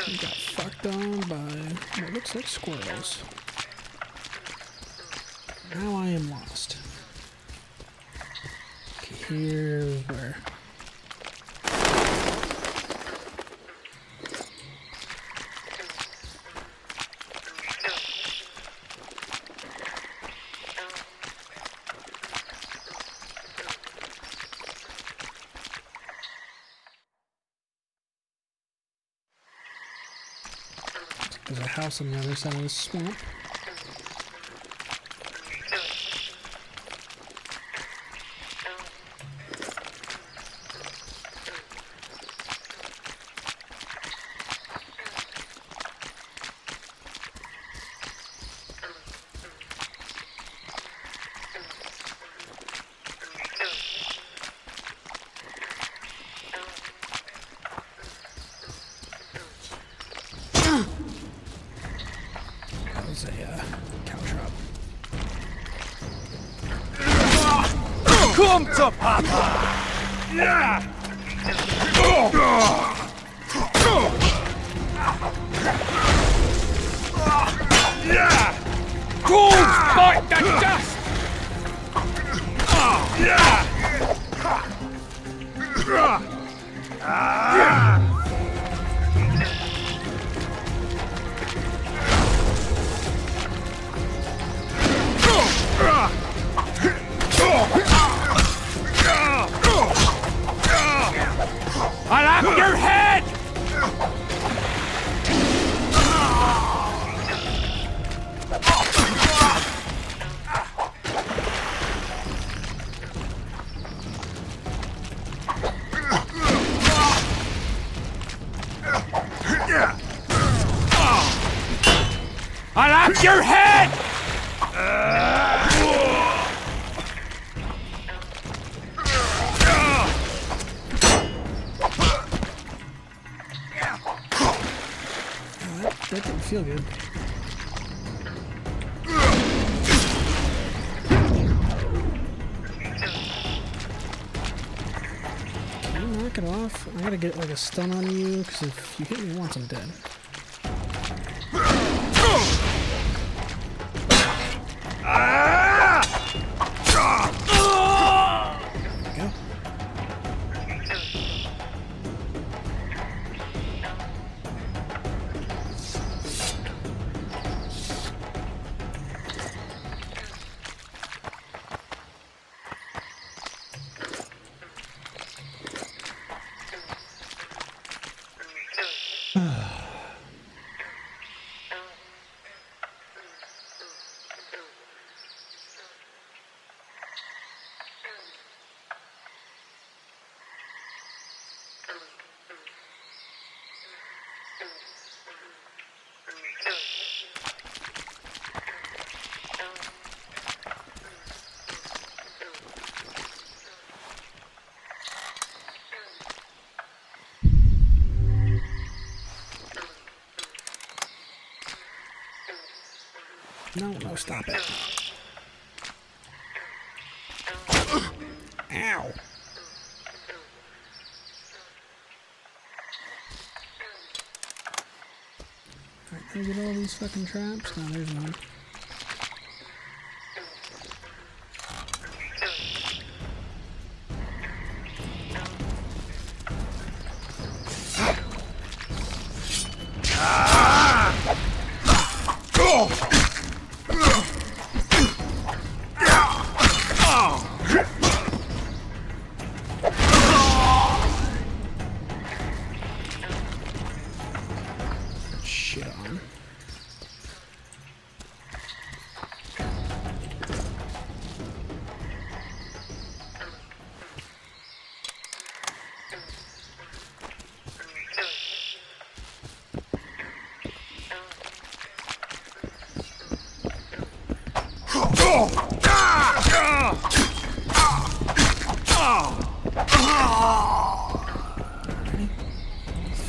[SPEAKER 3] We got fucked on by what looks like squirrels. Now I am lost. Okay, here's where. There's a house on the other side of the swamp. That was a cow trap.
[SPEAKER 10] Come to Papa! Yeah! Yeah! Ghouls bite the dust! Yeah! I'll have your head! off your head!
[SPEAKER 3] That didn't feel good. Can you knock it off? I gotta get like a stun on you, because if you hit me once, I'm dead. No, stop it. Ow. Alright, can I get all these fucking traps? No, there's one.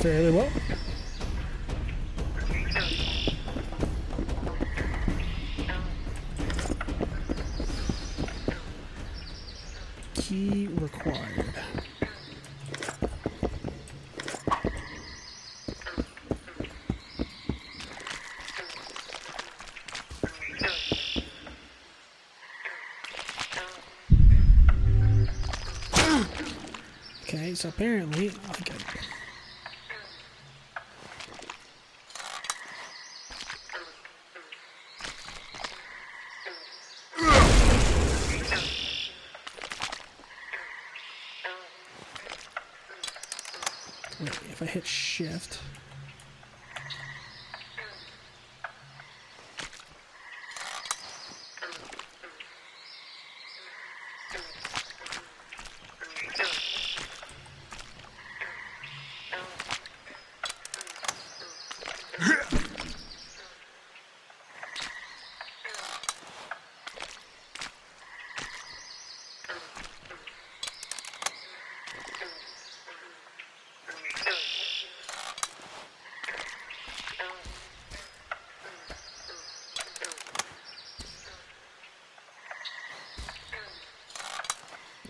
[SPEAKER 3] Fairly well. Key required. Okay, so apparently I got if I hit shift.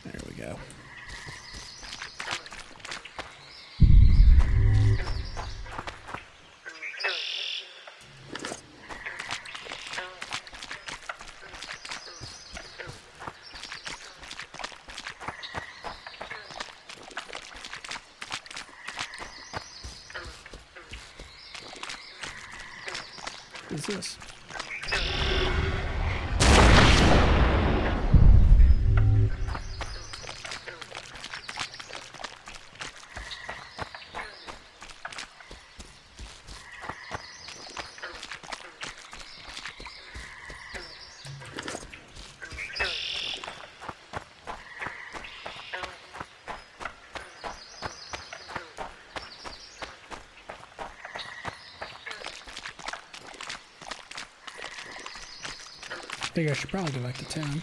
[SPEAKER 3] There we go. What is this? figure I should probably go back to town.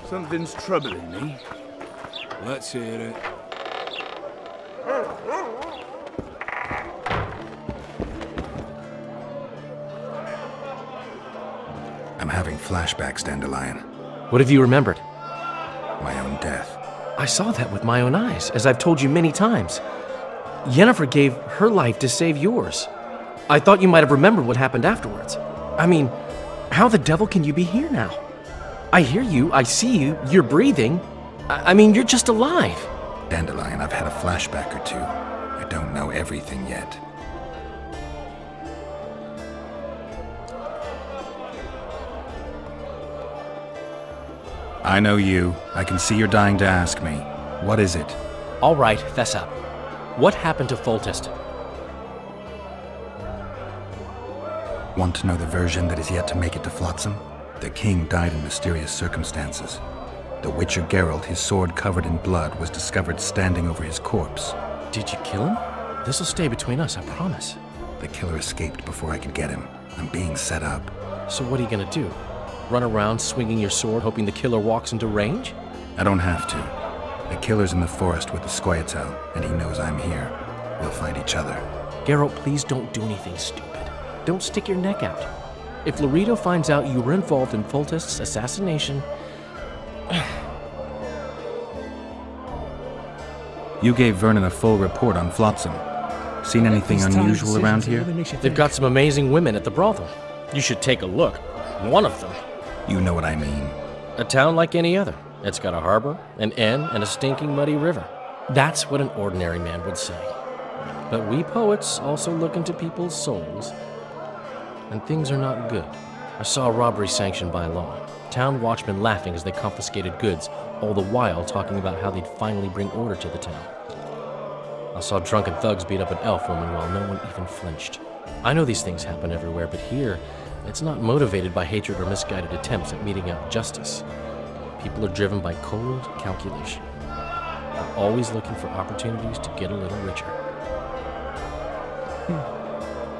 [SPEAKER 11] Something's troubling me. Let's hear it.
[SPEAKER 9] I'm having flashbacks, Dandelion.
[SPEAKER 17] What have you remembered?
[SPEAKER 9] My own death.
[SPEAKER 17] I saw that with my own eyes, as I've told you many times. Yennefer gave her life to save yours. I thought you might have remembered what happened afterwards. I mean, how the devil can you be here now? I hear you, I see you, you're breathing. I mean, you're just alive.
[SPEAKER 9] Dandelion, I've had a flashback or two. I don't know everything yet. I know you. I can see you're dying to ask me. What is it?
[SPEAKER 17] All right, fess up. What happened to Foltest?
[SPEAKER 9] Want to know the version that is yet to make it to Flotsam? The king died in mysterious circumstances. The Witcher Geralt, his sword covered in blood, was discovered standing over his corpse.
[SPEAKER 17] Did you kill him? This'll stay between us, I promise.
[SPEAKER 9] The killer escaped before I could get him. I'm being set up.
[SPEAKER 17] So what are you gonna do? Run around swinging your sword hoping the killer walks into range?
[SPEAKER 9] I don't have to. The killer's in the forest with the Scoia'tael, and he knows I'm here. We'll find each other.
[SPEAKER 17] Geralt, please don't do anything stupid. Don't stick your neck out. If Loredo finds out you were involved in Foltest's assassination...
[SPEAKER 9] You gave Vernon a full report on Flotsam. Seen anything unusual around here?
[SPEAKER 17] They've got some amazing women at the brothel. You should take a look. One of them.
[SPEAKER 9] You know what I mean.
[SPEAKER 17] A town like any other. It's got a harbor, an inn, and a stinking muddy river. That's what an ordinary man would say. But we poets also look into people's souls. And things are not good. I saw a robbery sanctioned by law. Town watchmen laughing as they confiscated goods, all the while talking about how they'd finally bring order to the town. I saw drunken thugs beat up an elf woman while no one even flinched. I know these things happen everywhere, but here, it's not motivated by hatred or misguided attempts at meting out justice. People are driven by cold calculation. They're always looking for opportunities to get a little richer.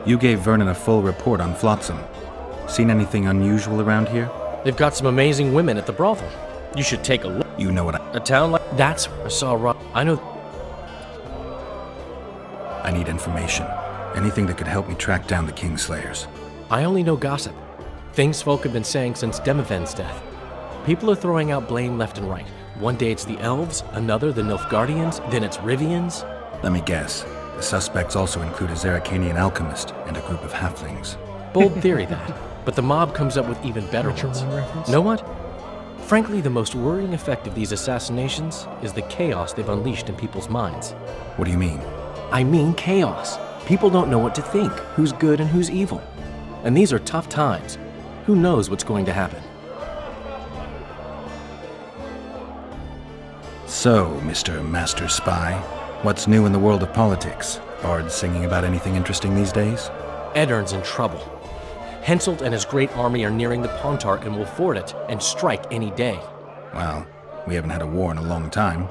[SPEAKER 9] You gave Vernon a full report on Flotsam. Seen anything unusual around here?
[SPEAKER 17] They've got some amazing women at the brothel. You should take a look.
[SPEAKER 9] You know what
[SPEAKER 17] A town like... That's where I saw Rob. I know...
[SPEAKER 9] I need information. Anything that could help me track down the Kingslayers.
[SPEAKER 17] I only know gossip. Things folk have been saying since Demiven's death. People are throwing out blame left and right. One day it's the elves, another the Nilfgaardians, then it's Rivians.
[SPEAKER 9] Let me guess. The suspects also include a Zerrikanian alchemist and a group of halflings.
[SPEAKER 17] Bold theory, that. but the mob comes up with even better ones. Know what? Frankly, the most worrying effect of these assassinations is the chaos they've unleashed in people's minds.
[SPEAKER 9] What do you mean?
[SPEAKER 17] I mean chaos. People don't know what to think, who's good and who's evil. And these are tough times. Who knows what's going to happen?
[SPEAKER 9] So, Mr. Master Spy, what's new in the world of politics? Bards singing about anything interesting these days?
[SPEAKER 17] Eddern's in trouble. Henselt and his great army are nearing the Pontar and will ford it and strike any day.
[SPEAKER 9] Well, we haven't had a war in a long time.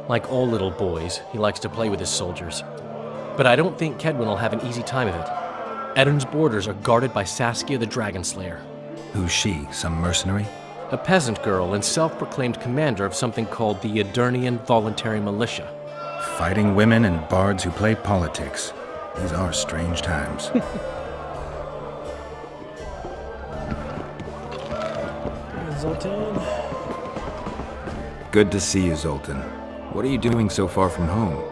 [SPEAKER 17] Like all little boys, he likes to play with his soldiers. But I don't think Kedwin will have an easy time of it. Eddern's borders are guarded by Saskia the Dragon Slayer.
[SPEAKER 9] Who's she? Some mercenary?
[SPEAKER 17] A peasant girl and self-proclaimed commander of something called the Edirnian Voluntary Militia.
[SPEAKER 9] Fighting women and bards who play politics. These are strange times.
[SPEAKER 3] Zoltan.
[SPEAKER 9] Good to see you, Zoltan. What are you doing so far from home?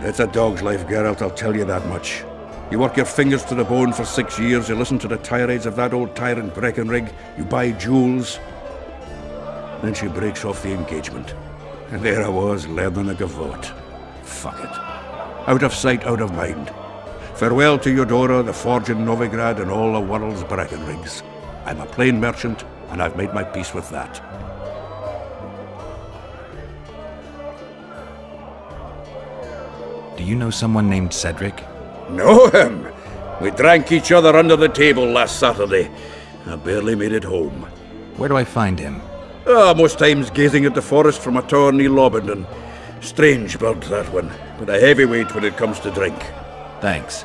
[SPEAKER 7] It's a dog's life, Geralt, I'll tell you that much. You work your fingers to the bone for 6 years, you listen to the tirades of that old tyrant Breckenrig, you buy jewels. Then she breaks off the engagement. And there I was, learning the gavotte. Fuck it. Out of sight, out of mind. Farewell to Eudora, the forge in Novigrad, and all the world's Breckenrigs. I'm a plain merchant, and I've made my peace with that.
[SPEAKER 9] Do you know someone named Cedric?
[SPEAKER 7] Know him? We drank each other under the table last Saturday. I barely made it home.
[SPEAKER 9] Where do I find him?
[SPEAKER 7] Most times gazing at the forest from a tower near Lobendon. Strange bird, that one, but a heavyweight when it comes to drink.
[SPEAKER 9] Thanks.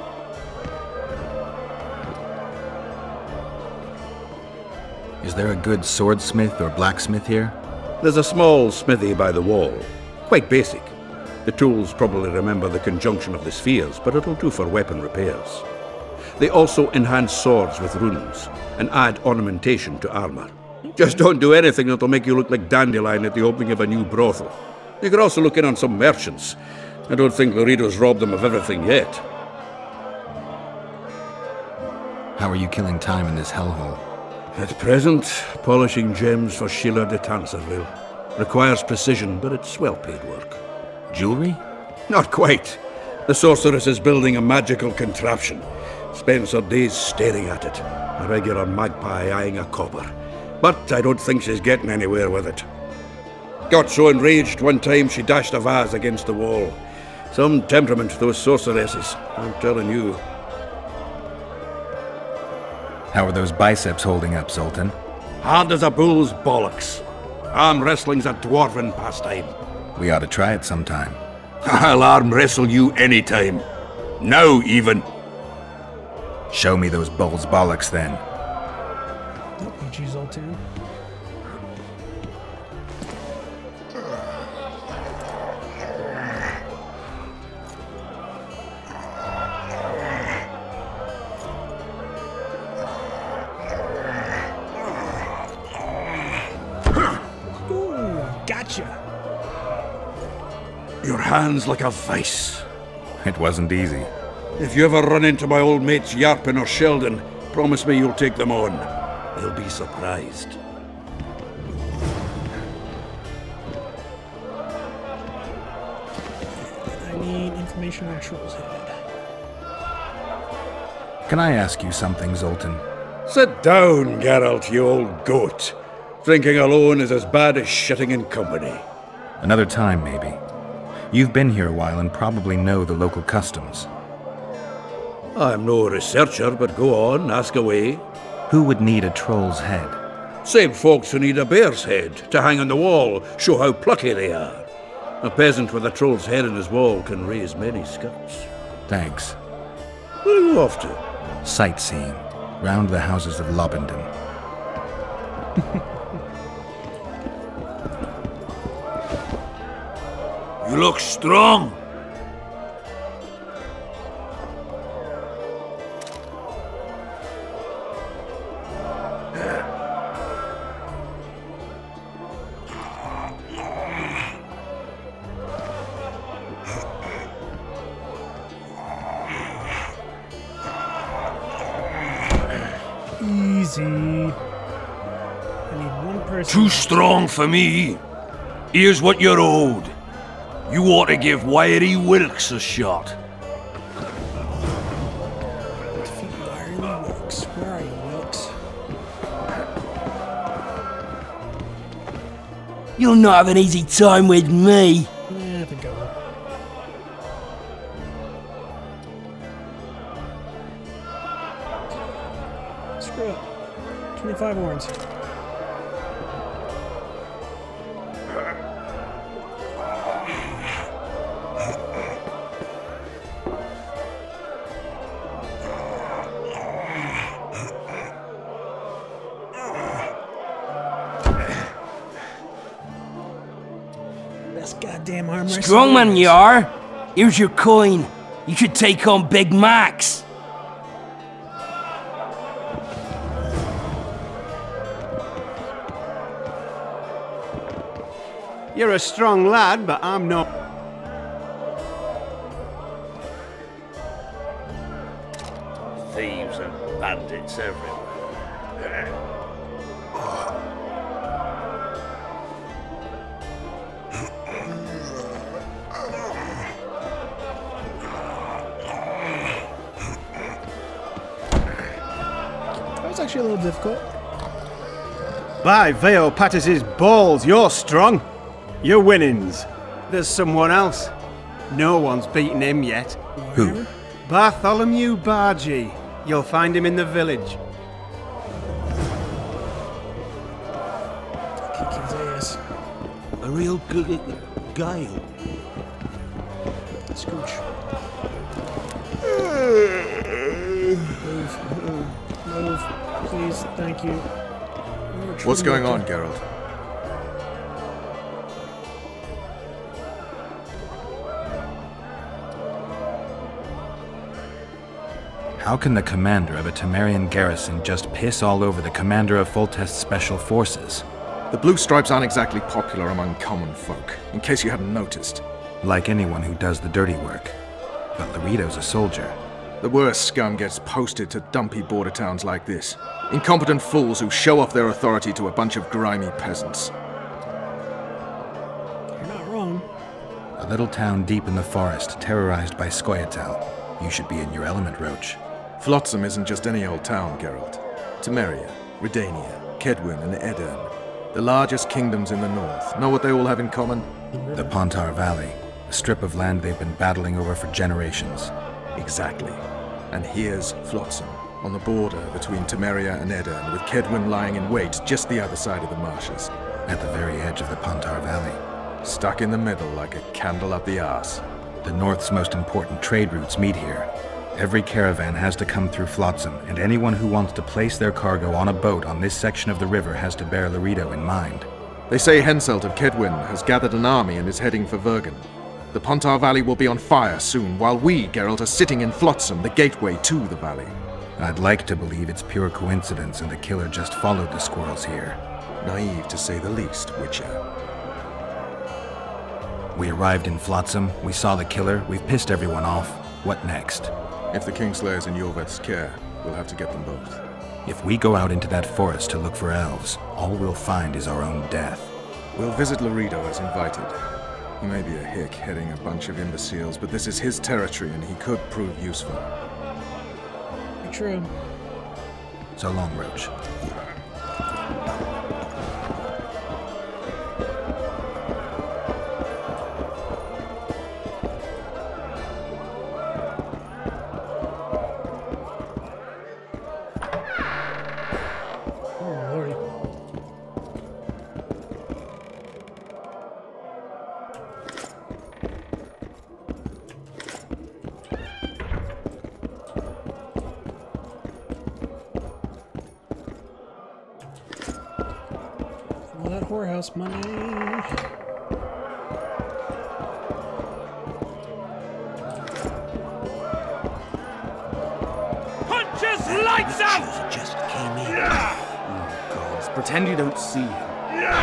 [SPEAKER 9] Is there a good swordsmith or blacksmith here?
[SPEAKER 7] There's a small smithy by the wall. Quite basic. The tools probably remember the conjunction of the spheres, but it'll do for weapon repairs. They also enhance swords with runes, and add ornamentation to armor. Just don't do anything that'll make you look like Dandelion at the opening of a new brothel. You could also look in on some merchants. I don't think Loredo's robbed them of everything yet.
[SPEAKER 9] How are you killing time in this hellhole?
[SPEAKER 7] At present, polishing gems for Sheila de Tanserville. Requires precision, but it's well-paid work.
[SPEAKER 9] Jewelry?
[SPEAKER 7] Not quite. The sorceress is building a magical contraption. Spends her days staring at it. A regular magpie eyeing a copper. But I don't think she's getting anywhere with it. Got so enraged one time she dashed a vase against the wall. Some temperament, those sorceresses, I'm telling you.
[SPEAKER 9] How are those biceps holding up, Zoltan?
[SPEAKER 7] Hard as a bull's bollocks. Arm wrestling's a dwarven pastime.
[SPEAKER 9] We ought to try it sometime.
[SPEAKER 7] I'll arm wrestle you anytime. Now, even.
[SPEAKER 9] Show me those bull's bollocks, then.
[SPEAKER 3] GG, Zoltan. Gotcha.
[SPEAKER 7] Your hand's like a vice.
[SPEAKER 9] It wasn't easy.
[SPEAKER 7] If you ever run into my old mates Yarpin or Sheldon, promise me you'll take them on. They'll be surprised.
[SPEAKER 3] I need information on Troll's Head.
[SPEAKER 9] Can I ask you something, Zoltan?
[SPEAKER 7] Sit down, Geralt, you old goat. Drinking alone is as bad as shitting in company.
[SPEAKER 9] Another time, maybe. You've been here a while and probably know the local customs.
[SPEAKER 7] I'm no researcher, but go on, ask away.
[SPEAKER 9] Who would need a troll's head?
[SPEAKER 7] Same folks who need a bear's head to hang on the wall, show how plucky they are. A peasant with a troll's head in his wall can raise many skirts.
[SPEAKER 9] Thanks.
[SPEAKER 7] Where are you off to?
[SPEAKER 9] Sightseeing. Round the houses of Lobendon.
[SPEAKER 22] You look strong.
[SPEAKER 3] Easy. I need one person.
[SPEAKER 15] Too strong for me. Here's what you're owed. You ought to give Wiry Wilkes a shot.
[SPEAKER 3] Defeat Wiry Wilkes. Where are you, Wilkes?
[SPEAKER 10] You'll not have an easy time with me.
[SPEAKER 3] I think I will. Screw it. 25 horns. Best goddamn armor.
[SPEAKER 10] Strongman you are. Here's your coin. You should take on Big Max.
[SPEAKER 5] You're a strong lad, but I'm not.
[SPEAKER 22] Thieves and bandits everywhere.
[SPEAKER 3] That was actually a little difficult.
[SPEAKER 5] By Veo Patis's balls, you're strong. Your winnings. There's someone else. No one's beaten him yet.
[SPEAKER 9] Who?
[SPEAKER 5] Bartholomew Bargy. You'll find him in the village.
[SPEAKER 3] Kick his ass.
[SPEAKER 22] A real good guile.
[SPEAKER 3] Scooch. Move. Please, thank you.
[SPEAKER 9] What's going on, Geralt? How can the commander of a Temerian garrison just piss all over the commander of Foltest's special forces?
[SPEAKER 12] The Blue Stripes aren't exactly popular among common folk, in case you hadn't noticed.
[SPEAKER 9] Like anyone who does the dirty work. But Loredo's a soldier.
[SPEAKER 12] The worst scum gets posted to dumpy border towns like this. Incompetent fools who show off their authority to a bunch of grimy peasants.
[SPEAKER 3] You're not wrong.
[SPEAKER 9] A little town deep in the forest, terrorized by Scoia'tael. You should be in your element, Roach.
[SPEAKER 12] Flotsam isn't just any old town, Geralt. Temeria, Redania, Kedwin, and Edirn. The largest kingdoms in the north. Know what they all have in common?
[SPEAKER 9] The Pontar Valley. A strip of land they've been battling over for generations.
[SPEAKER 12] Exactly. And here's Flotsam, on the border between Temeria and Edirn, with Kedwin lying in wait just the other side of the marshes.
[SPEAKER 9] At the very edge of the Pontar Valley.
[SPEAKER 12] Stuck in the middle like a candle up the arse.
[SPEAKER 9] The North's most important trade routes meet here. Every caravan has to come through Flotsam, and anyone who wants to place their cargo on a boat on this section of the river has to bear Loredo in mind.
[SPEAKER 12] They say Henselt of Kedwin has gathered an army and is heading for Vergen. The Pontar Valley will be on fire soon, while we, Geralt, are sitting in Flotsam, the gateway to the valley.
[SPEAKER 9] I'd like to believe it's pure coincidence and the killer just followed the squirrels here.
[SPEAKER 12] Naive, to say the least, Witcher.
[SPEAKER 9] We arrived in Flotsam, we saw the killer, we've pissed everyone off. What next?
[SPEAKER 12] If the Kingslayer's in Yorveth's care, we'll have to get them both.
[SPEAKER 9] If we go out into that forest to look for elves, all we'll find is our own death.
[SPEAKER 12] We'll visit Loredo as invited. He may be a hick heading a bunch of imbeciles, but this is his territory and he could prove useful.
[SPEAKER 3] True.
[SPEAKER 9] So long, Roach.
[SPEAKER 3] All that whorehouse money.
[SPEAKER 10] Punch his lights out!
[SPEAKER 22] Just came in.
[SPEAKER 1] Gods, pretend you don't see him.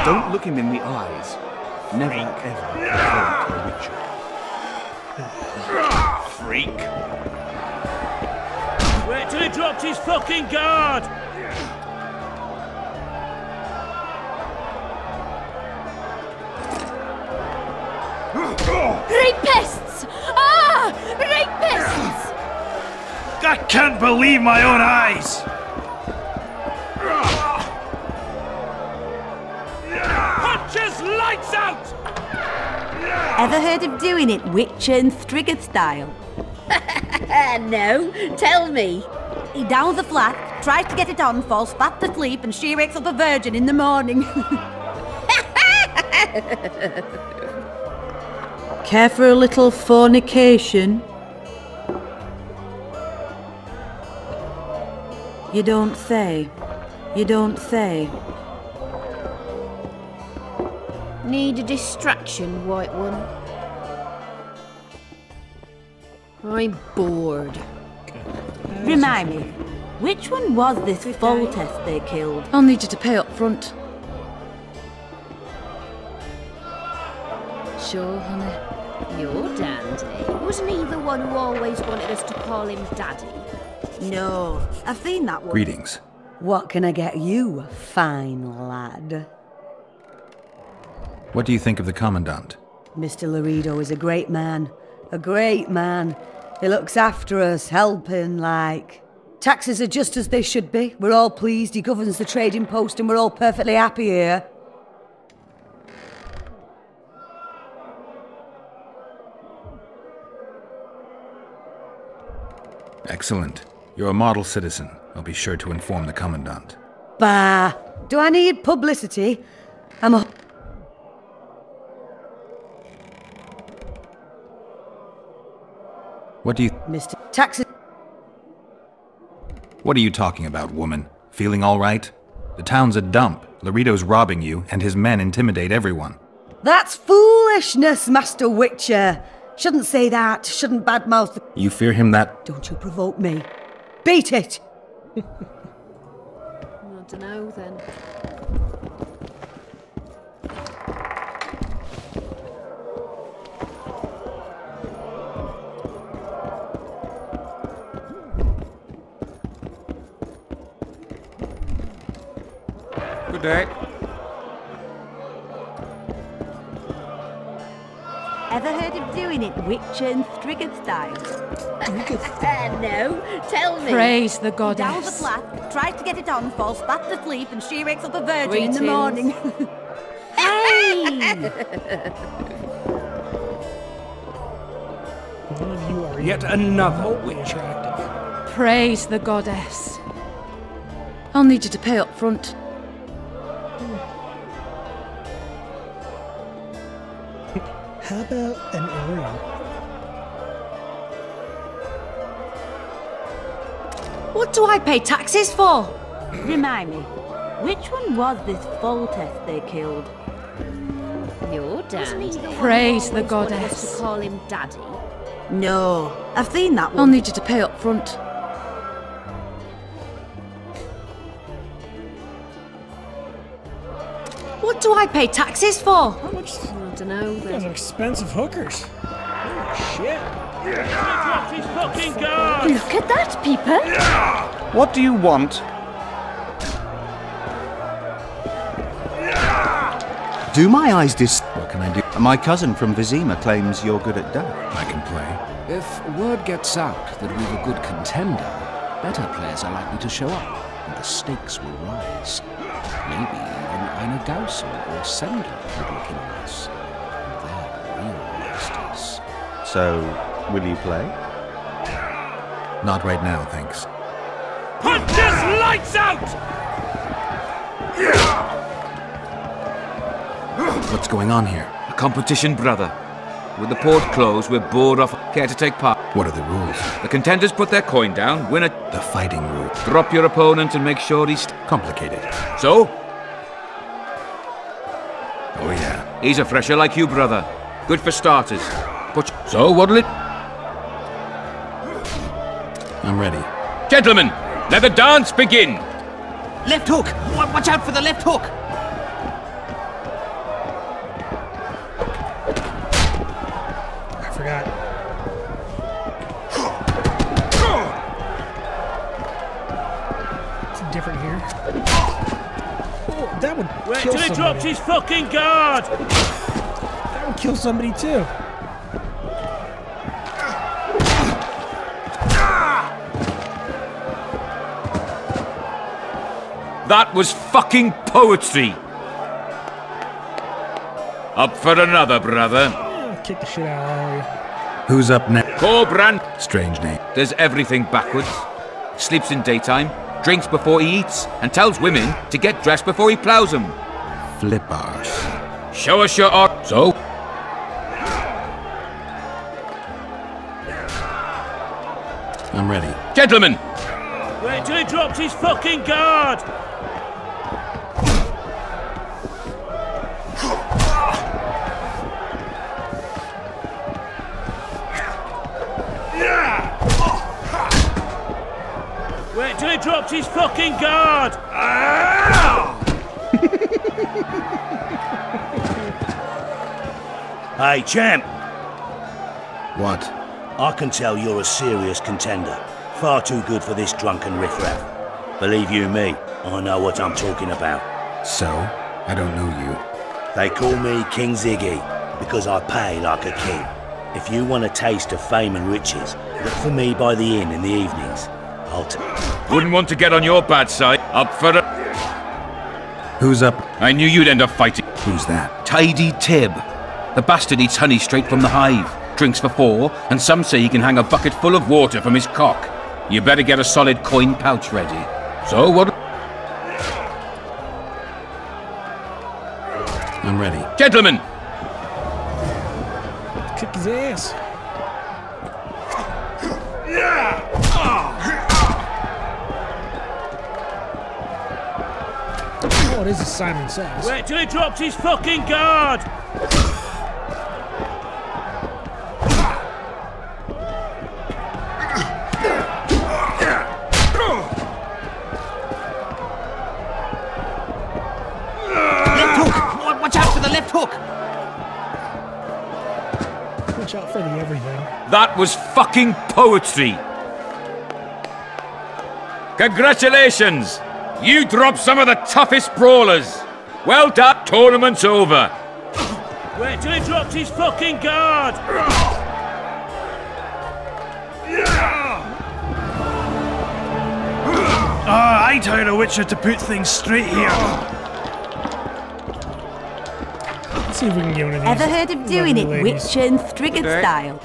[SPEAKER 1] Don't look him in the eyes. Never ever refer to a Witcher.
[SPEAKER 10] Freak! Wait till he dropped his fucking guard!
[SPEAKER 6] Rapists! Ah! Rapists!
[SPEAKER 15] I can't believe my own eyes!
[SPEAKER 10] Punches lights out!
[SPEAKER 4] Ever heard of doing it Witcher and Striggett style? No, tell me. He downs the flat, tries to get it on, falls fast asleep, and she wakes up a virgin in the morning. Care for a little fornication? You don't say. You don't say.
[SPEAKER 14] Need a distraction, White One? I'm bored.
[SPEAKER 4] Remind me, which one was this Foltest they killed?
[SPEAKER 19] I'll need you to pay up front.
[SPEAKER 14] Sure, honey. You're Dandy. Wasn't he the one who always wanted us to call him Daddy?
[SPEAKER 4] No, I've seen that one.
[SPEAKER 9] Greetings.
[SPEAKER 4] What can I get you, fine lad?
[SPEAKER 9] What do you think of the Commandant?
[SPEAKER 4] Mr. Laredo is a great man. A great man. He looks after us, helping, like. Taxes are just as they should be. We're all pleased. He governs the trading post and we're all perfectly happy here.
[SPEAKER 9] Excellent. You're a model citizen. I'll be sure to inform the Commandant.
[SPEAKER 4] Bah! Do I need publicity? I'm a...
[SPEAKER 9] What do you...
[SPEAKER 4] Mr. Taxes...
[SPEAKER 9] What are you talking about, woman? Feeling all right? The town's a dump. Laredo's robbing you, and his men intimidate everyone.
[SPEAKER 4] That's foolishness, Master Witcher. Shouldn't say that. Shouldn't badmouth the...
[SPEAKER 9] You fear him that...
[SPEAKER 4] Don't you provoke me. Beat it!
[SPEAKER 14] I dunno, then.
[SPEAKER 23] Good day.
[SPEAKER 4] Ever heard of doing it Witcher and Striggett style? No, tell me.
[SPEAKER 19] Praise the
[SPEAKER 4] He
[SPEAKER 19] goddess.
[SPEAKER 4] downs the flat, tries to get it on, falls fast asleep, and she wakes up a virgin in the morning. Hey!
[SPEAKER 10] Yet another Witcher.
[SPEAKER 19] Praise the goddess. I'll need you to pay up front.
[SPEAKER 3] How about an Orion?
[SPEAKER 4] What do I pay taxes for? Remind me, which one was this Foltest they killed?
[SPEAKER 14] You're Dandy.
[SPEAKER 19] Praise the
[SPEAKER 14] Always wanted us
[SPEAKER 19] goddess.
[SPEAKER 14] to call him Daddy.
[SPEAKER 4] No, I've seen that one.
[SPEAKER 19] I'll need you to pay up front.
[SPEAKER 4] What do I pay taxes for?
[SPEAKER 3] How much?
[SPEAKER 14] I dunno,
[SPEAKER 3] Those
[SPEAKER 14] then.
[SPEAKER 3] are expensive hookers. Oh, shit.
[SPEAKER 6] Look at that, Peeper.
[SPEAKER 2] What do you want? Do my eyes
[SPEAKER 9] What can I do?
[SPEAKER 2] My cousin from Vizima claims you're good at dart.
[SPEAKER 9] I can play.
[SPEAKER 24] If word gets out that we've a good contender, better players are likely to show up, and the stakes will rise. Maybe even Einar Gaussel or Sendler would look in on us. They're real masters.
[SPEAKER 2] So, will you play?
[SPEAKER 9] Not right now, thanks.
[SPEAKER 10] Punches lights out!
[SPEAKER 9] What's going on here?
[SPEAKER 23] A competition, brother. With the port closed, we're bored off. Care to take part?
[SPEAKER 9] What are the rules?
[SPEAKER 23] The contenders put their coin down, win it.
[SPEAKER 9] The fighting rule.
[SPEAKER 23] Drop your opponent and make sure he's...
[SPEAKER 9] Complicated.
[SPEAKER 23] So?
[SPEAKER 9] Oh yeah.
[SPEAKER 23] He's a fresher like you, brother. Good for starters. So, what'll it...
[SPEAKER 9] I'm ready.
[SPEAKER 23] Gentlemen, let the dance begin!
[SPEAKER 13] Left hook! Watch out for the left hook!
[SPEAKER 3] I forgot. It's different here. Oh, that would
[SPEAKER 10] Wait
[SPEAKER 3] kill
[SPEAKER 10] till he
[SPEAKER 3] somebody.
[SPEAKER 10] drops his fucking guard!
[SPEAKER 3] That would kill somebody too.
[SPEAKER 15] That was fucking poetry! Up for another, brother.
[SPEAKER 3] Kick the shit out of all of you.
[SPEAKER 9] Who's up next?
[SPEAKER 15] Corbran.
[SPEAKER 9] Strange name.
[SPEAKER 23] Does everything backwards. Sleeps in daytime, drinks before he eats, and tells women to get dressed before he plows them.
[SPEAKER 9] Flippars.
[SPEAKER 15] Show us your art. So?
[SPEAKER 9] I'm ready.
[SPEAKER 15] Gentlemen!
[SPEAKER 11] Wait till he drops his fucking guard! Wait till he drops his fucking guard!
[SPEAKER 22] Hey, champ.
[SPEAKER 9] What?
[SPEAKER 22] I can tell you're a serious contender. Far too good for this drunken riffraff. Believe you me, I know what I'm talking about.
[SPEAKER 9] So? I don't know you.
[SPEAKER 22] They call me King Ziggy, because I pay like a king. If you want a taste of fame and riches, look for me by the inn in the evenings.
[SPEAKER 15] Wouldn't want to get on your bad side. Up for it.
[SPEAKER 9] Who's up?
[SPEAKER 15] I knew you'd end up fighting.
[SPEAKER 9] Who's that?
[SPEAKER 23] Tidy Tib. The bastard eats honey straight from the hive, drinks for 4, and some say he can hang a bucket full of water from his cock. You better get a solid coin pouch ready. So what?
[SPEAKER 9] I'm ready.
[SPEAKER 15] Gentlemen!
[SPEAKER 3] Kick his ass. Oh, it is a Simon Says.
[SPEAKER 11] Wait till he drops his fucking guard!
[SPEAKER 13] Left hook! Watch out for the left hook!
[SPEAKER 3] Watch out for the everything.
[SPEAKER 15] That was fucking poetry! Congratulations! You dropped some of the toughest brawlers! Well done, tournament's over!
[SPEAKER 11] Wait till he drops his fucking guard!
[SPEAKER 5] I'd hire a witcher to put things straight here.
[SPEAKER 3] Let's see if we can get one of these.
[SPEAKER 4] Ever heard of doing it Witcher and Striggett style?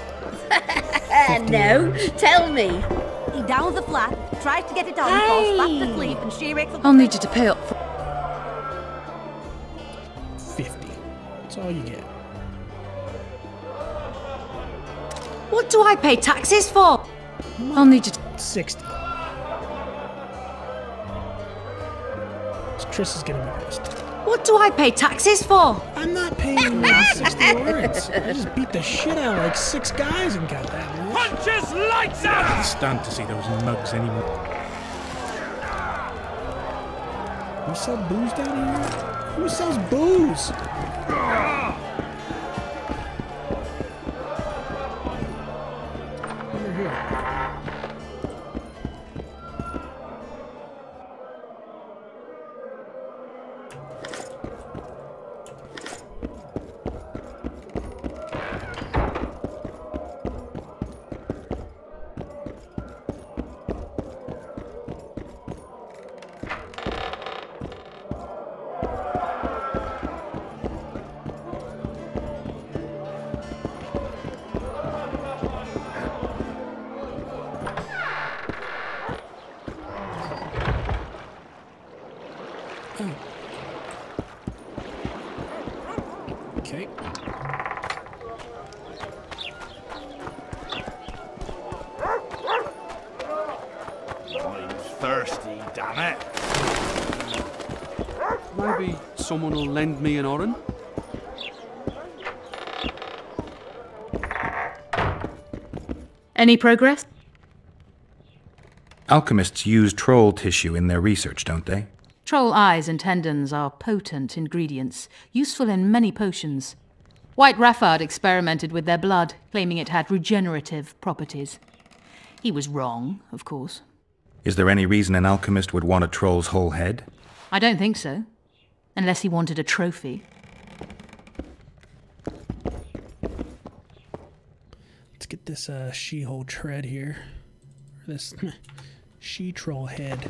[SPEAKER 14] No, tell me.
[SPEAKER 4] He downs the flat, tries to get it on, falls back to sleep, and she wakes up.
[SPEAKER 19] I'll need you to pay up for
[SPEAKER 3] 50. That's all you get.
[SPEAKER 19] What do I pay taxes for? I'll need you to
[SPEAKER 3] 60. Triss is gonna be pissed.
[SPEAKER 19] What do I pay taxes for?
[SPEAKER 3] I'm not paying you 60 words. I just beat the shit out of like 6 guys and got that much.
[SPEAKER 11] Punch his lights out!
[SPEAKER 3] I'm stunned to see those mugs anymore. You sell booze down here? Who sells booze? Over here. Okay.
[SPEAKER 11] I'm thirsty, damn it.
[SPEAKER 16] Maybe someone will lend me an oren?
[SPEAKER 19] Any progress?
[SPEAKER 9] Alchemists use troll tissue in their research, don't they?
[SPEAKER 19] Troll eyes and tendons are potent ingredients, useful in many potions. White Raffard experimented with their blood, claiming it had regenerative properties. He was wrong, of course.
[SPEAKER 9] Is there any reason an alchemist would want a troll's whole head?
[SPEAKER 19] I don't think so. Unless he wanted a trophy.
[SPEAKER 3] let's get this she-hole tread here. Or this she-troll head.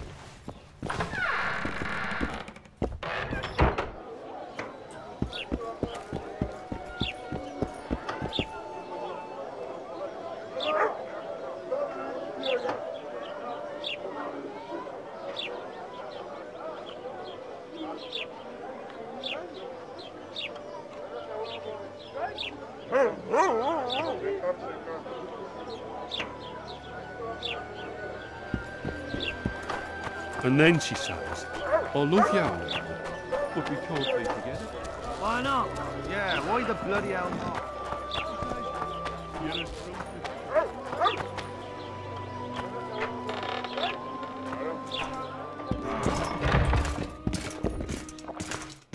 [SPEAKER 16] And then she says, I love you, but we can't be together.
[SPEAKER 1] Why not? Yeah, why the bloody hell not?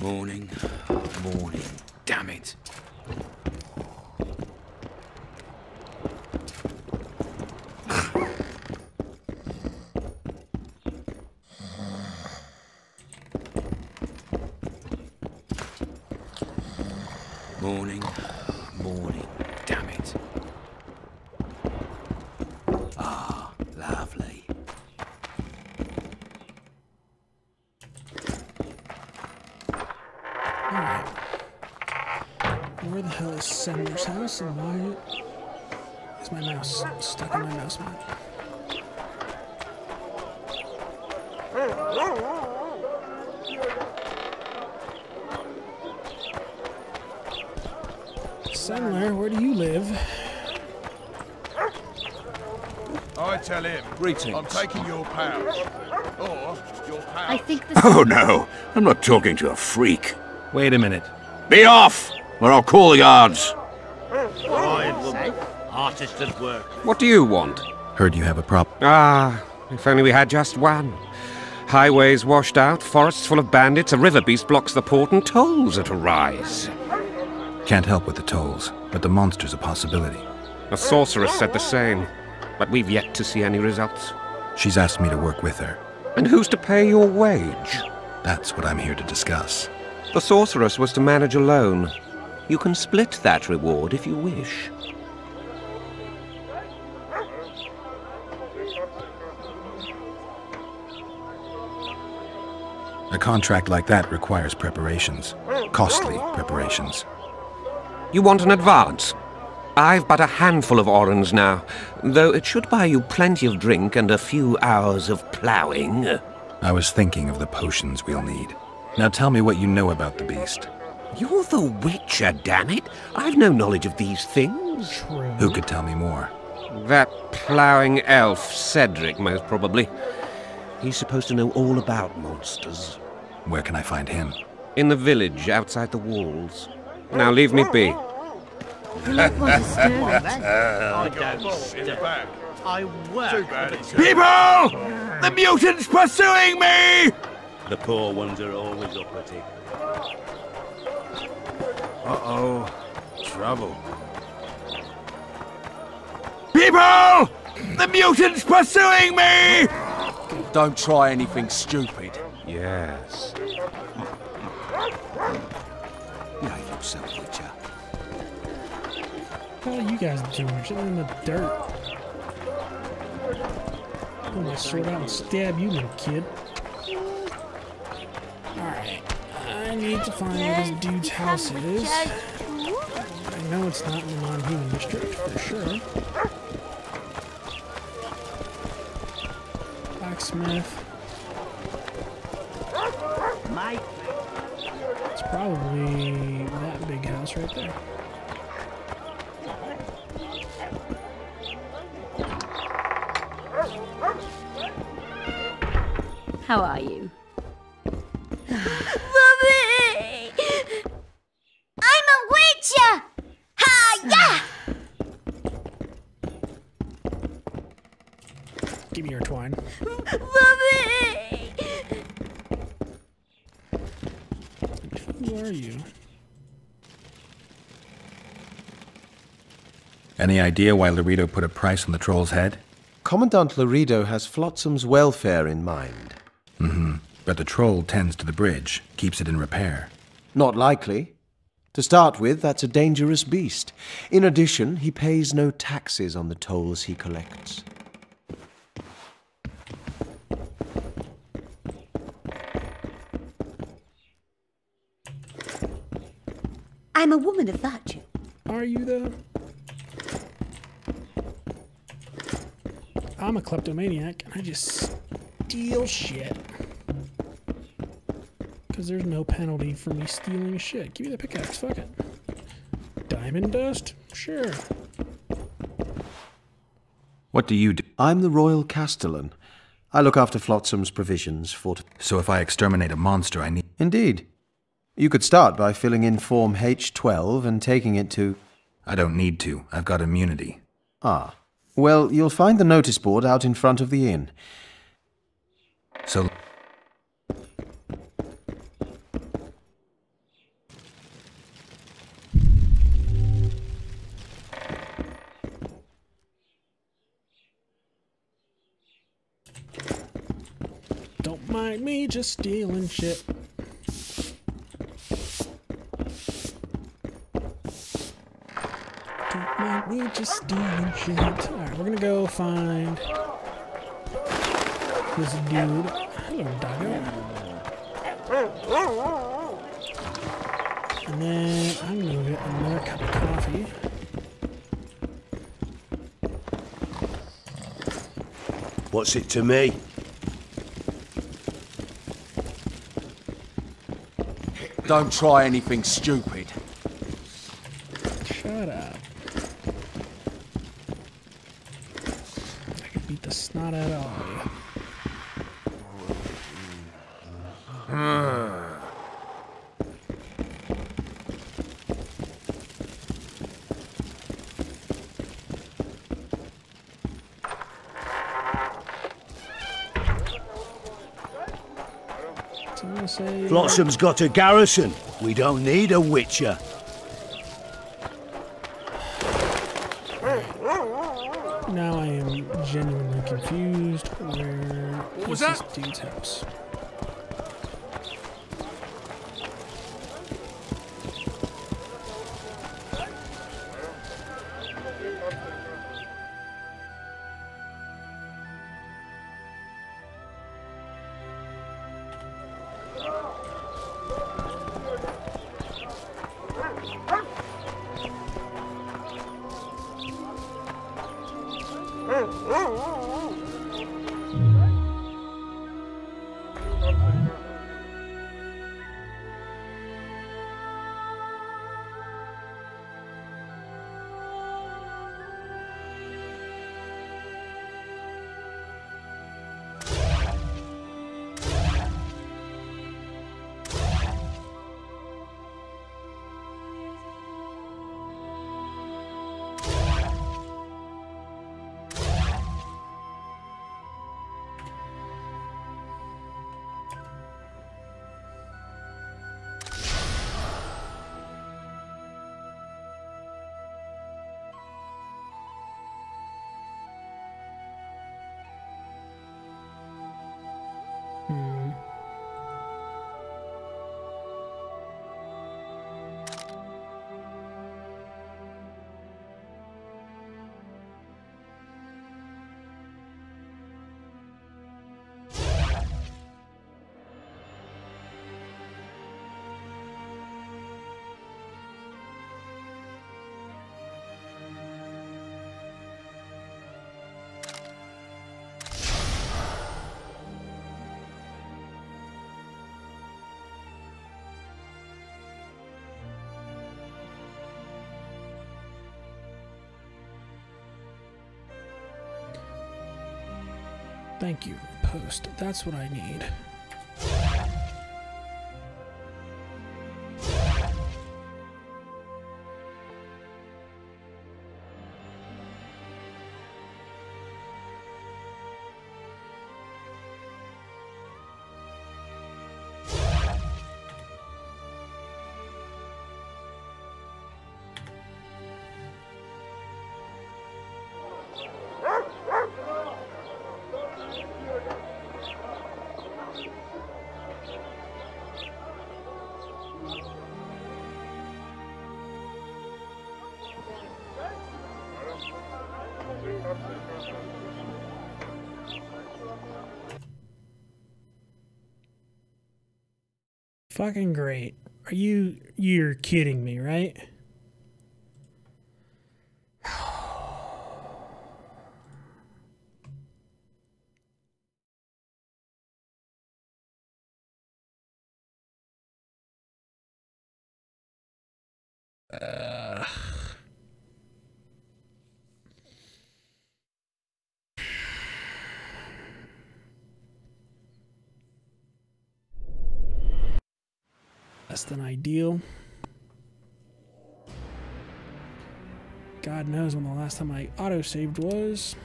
[SPEAKER 23] Morning, morning, damn it. Morning, morning, damn it. Ah, lovely.
[SPEAKER 3] Alright. Where the hell is Senator's house and why is my mouse stuck in my mouse mat? Sandler, where do you live?
[SPEAKER 8] I tell him.
[SPEAKER 24] Greetings.
[SPEAKER 8] I'm taking your pouch. Or your pouch.
[SPEAKER 14] I think this.
[SPEAKER 7] Oh no, I'm not talking to a freak.
[SPEAKER 9] Wait a minute.
[SPEAKER 7] Be off, or I'll call the guards.
[SPEAKER 22] Quiet, woman. Artist at work.
[SPEAKER 24] What do you want?
[SPEAKER 9] Heard you have a prop.
[SPEAKER 18] Ah, if only we had just one. Highways washed out, forests full of bandits, a river beast blocks the port, and tolls at a rise.
[SPEAKER 9] Can't help with the tolls, but the monster's a possibility.
[SPEAKER 18] The sorceress said the same, but we've yet to see any results.
[SPEAKER 9] She's asked me to work with her.
[SPEAKER 18] And who's to pay your wage?
[SPEAKER 9] That's what I'm here to discuss.
[SPEAKER 18] The sorceress was to manage alone. You can split that reward if you wish.
[SPEAKER 9] A contract like that requires preparations. Costly preparations.
[SPEAKER 18] You want an advance? I've but a handful of orens now, though it should buy you plenty of drink and a few hours of ploughing.
[SPEAKER 9] I was thinking of the potions we'll need. Now tell me what you know about the beast.
[SPEAKER 18] You're the Witcher, damn it! I've no knowledge of these things.
[SPEAKER 3] True.
[SPEAKER 9] Who could tell me more?
[SPEAKER 18] That ploughing elf, Cedric, most probably. He's supposed to know all about monsters.
[SPEAKER 9] Where can I find him?
[SPEAKER 18] In the village, outside the walls. Now leave me be.
[SPEAKER 14] I don't
[SPEAKER 22] step. I work.
[SPEAKER 8] Too bad.
[SPEAKER 7] People! The mutant's pursuing me!
[SPEAKER 22] The poor ones are always uppity.
[SPEAKER 15] Uh-oh. Trouble.
[SPEAKER 7] People! The mutant's pursuing me!
[SPEAKER 22] Don't try anything stupid.
[SPEAKER 18] Yes.
[SPEAKER 22] Behave yourself, Witcher.
[SPEAKER 3] What are you guys doing? Chilling in the dirt. Pull my sword out and stab you, little kid. Alright. I need to find where this dude's house is. I know it's not in the non-human district, for sure. Blacksmith.
[SPEAKER 1] Mike.
[SPEAKER 3] It's probably that big house right there.
[SPEAKER 4] How are you?
[SPEAKER 14] Mummy! I'm a witcher! Ha! Yeah!
[SPEAKER 3] Give me your twine.
[SPEAKER 14] Mummy!
[SPEAKER 3] Who are you?
[SPEAKER 9] Any idea why Laredo put a price on the troll's head?
[SPEAKER 20] Commandant Laredo has Flotsam's welfare in mind.
[SPEAKER 9] Mm-hmm. But the troll tends to the bridge, keeps it in repair.
[SPEAKER 20] Not likely. To start with, that's a dangerous beast. In addition, he pays no taxes on the tolls he collects.
[SPEAKER 4] I'm a woman of virtue.
[SPEAKER 3] Are you, though? I'm a kleptomaniac, and I just steal shit. Because there's no penalty for me stealing shit. Give me the pickaxe, fuck it. Diamond dust? Sure.
[SPEAKER 9] What do you do?
[SPEAKER 20] I'm the Royal Castellan. I look after Flotsam's provisions for...
[SPEAKER 9] So if I exterminate a monster, I need...
[SPEAKER 20] Indeed. You could start by filling in Form H12 and taking it to...
[SPEAKER 9] I don't need to. I've got immunity.
[SPEAKER 20] Ah. Well, you'll find the notice board out in front of the inn.
[SPEAKER 9] So...
[SPEAKER 3] Don't mind me just stealing shit. Don't mind me just stealing shit. Alright, we're gonna go find this dude. Hello, doggo. And then I'm gonna get another cup of coffee.
[SPEAKER 22] What's it to me?
[SPEAKER 6] Don't try anything stupid.
[SPEAKER 3] Shut up. I can beat the snot out of all of you.
[SPEAKER 22] Flotsam's got a garrison. We don't need a witcher.
[SPEAKER 3] Now I am genuinely confused. Where is this dude's house? Thank you, post. That's what I need. Fucking great. You're kidding me, right? Less than ideal. God knows when the last time I autosaved was.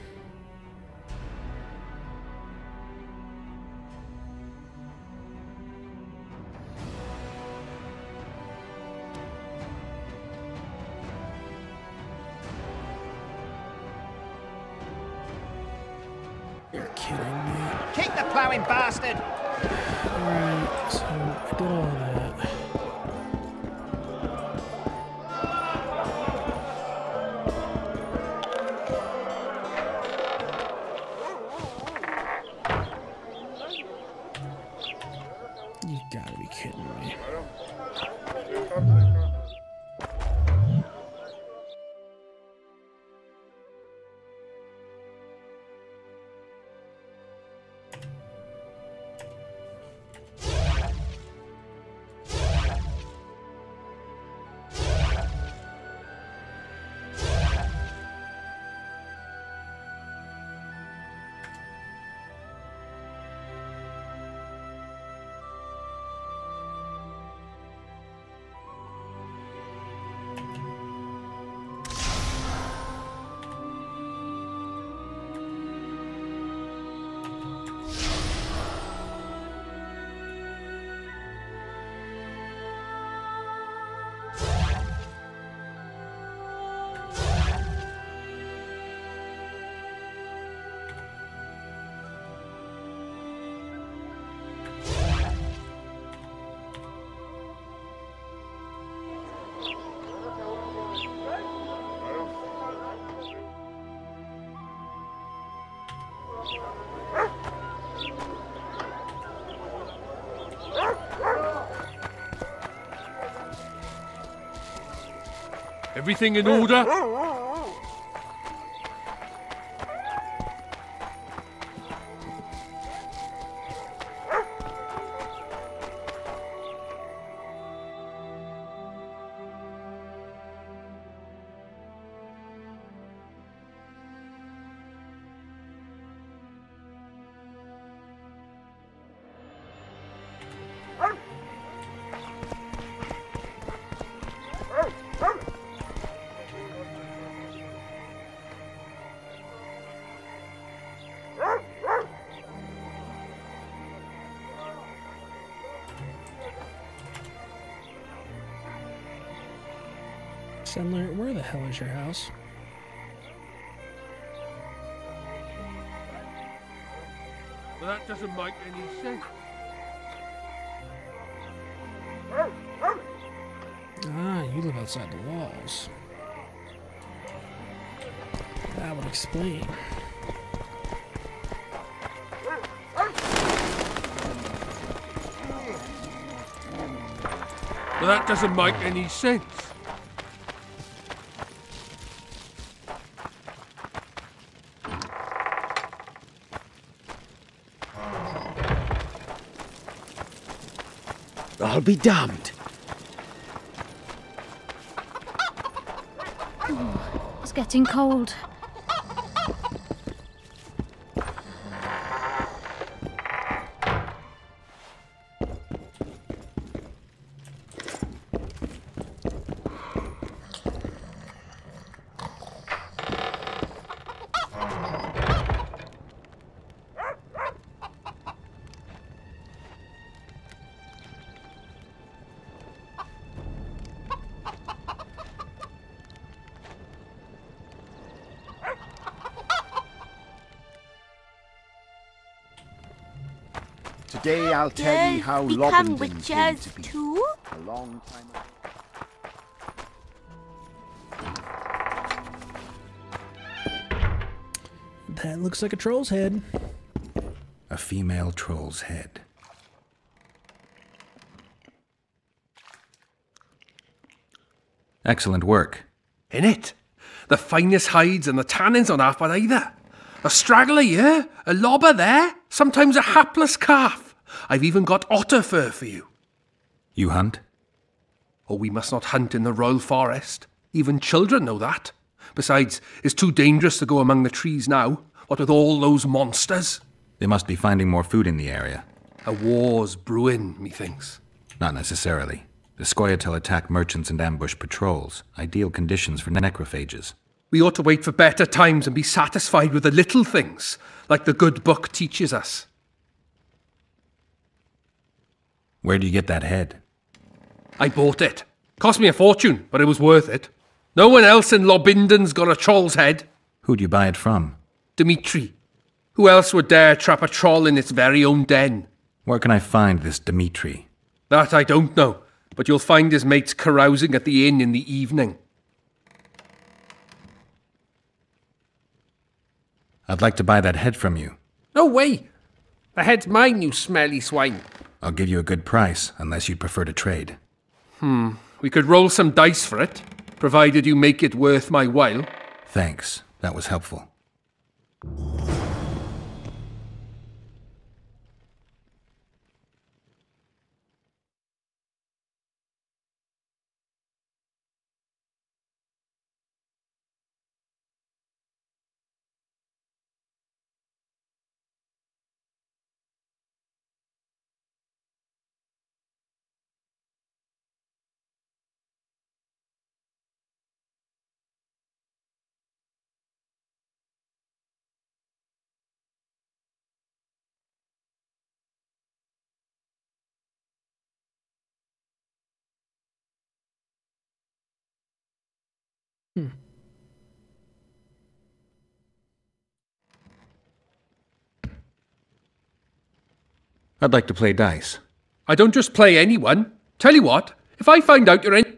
[SPEAKER 3] You're kidding me.
[SPEAKER 2] Kick the plowing bastard!
[SPEAKER 3] Alright, so I did all that. You gotta be kidding me.
[SPEAKER 11] Everything in order?
[SPEAKER 3] Sandler, where the hell is your house?
[SPEAKER 11] Well, that doesn't make any sense.
[SPEAKER 3] Ah, you live outside the walls. That would explain.
[SPEAKER 11] Well, that doesn't make any sense.
[SPEAKER 13] I'll be damned.
[SPEAKER 14] Oh, it's getting cold.
[SPEAKER 2] Today I'll tell you how
[SPEAKER 4] become
[SPEAKER 2] Lobendon came to be.
[SPEAKER 4] Too?
[SPEAKER 2] A long time ago.
[SPEAKER 3] That looks like a troll's head.
[SPEAKER 9] A female troll's head. Excellent work.
[SPEAKER 10] In it? The finest hides and the tannins on half bad either. A straggler here, a lobber there, sometimes a hapless calf. I've even got otter fur for you.
[SPEAKER 9] You hunt?
[SPEAKER 10] Oh, we must not hunt in the royal forest. Even children know that. Besides, it's too dangerous to go among the trees now, what with all those monsters.
[SPEAKER 9] They must be finding more food in the area.
[SPEAKER 10] A war's brewing, methinks.
[SPEAKER 9] Not necessarily. The Scoia'tael attack merchants and ambush patrols. Ideal conditions for necrophages.
[SPEAKER 10] We ought to wait for better times and be satisfied with the little things, like the good book teaches us.
[SPEAKER 9] Where do you get that head?
[SPEAKER 10] I bought it. Cost me a fortune, but it was worth it. No one else in Lobinden's got a troll's head.
[SPEAKER 9] Who'd you buy it from?
[SPEAKER 10] Dimitri. Who else would dare trap a troll in its very own den?
[SPEAKER 9] Where can I find this Dimitri?
[SPEAKER 10] That I don't know, but you'll find his mates carousing at the inn in the evening.
[SPEAKER 9] I'd like to buy that head from you.
[SPEAKER 10] No way! The head's mine, you smelly swine.
[SPEAKER 9] I'll give you a good price, unless you'd prefer to trade.
[SPEAKER 10] We could roll some dice for it, provided you make it worth my while.
[SPEAKER 9] Thanks. That was helpful. I'd like to play dice.
[SPEAKER 10] I don't just play anyone. Tell you what, if I find out you're in...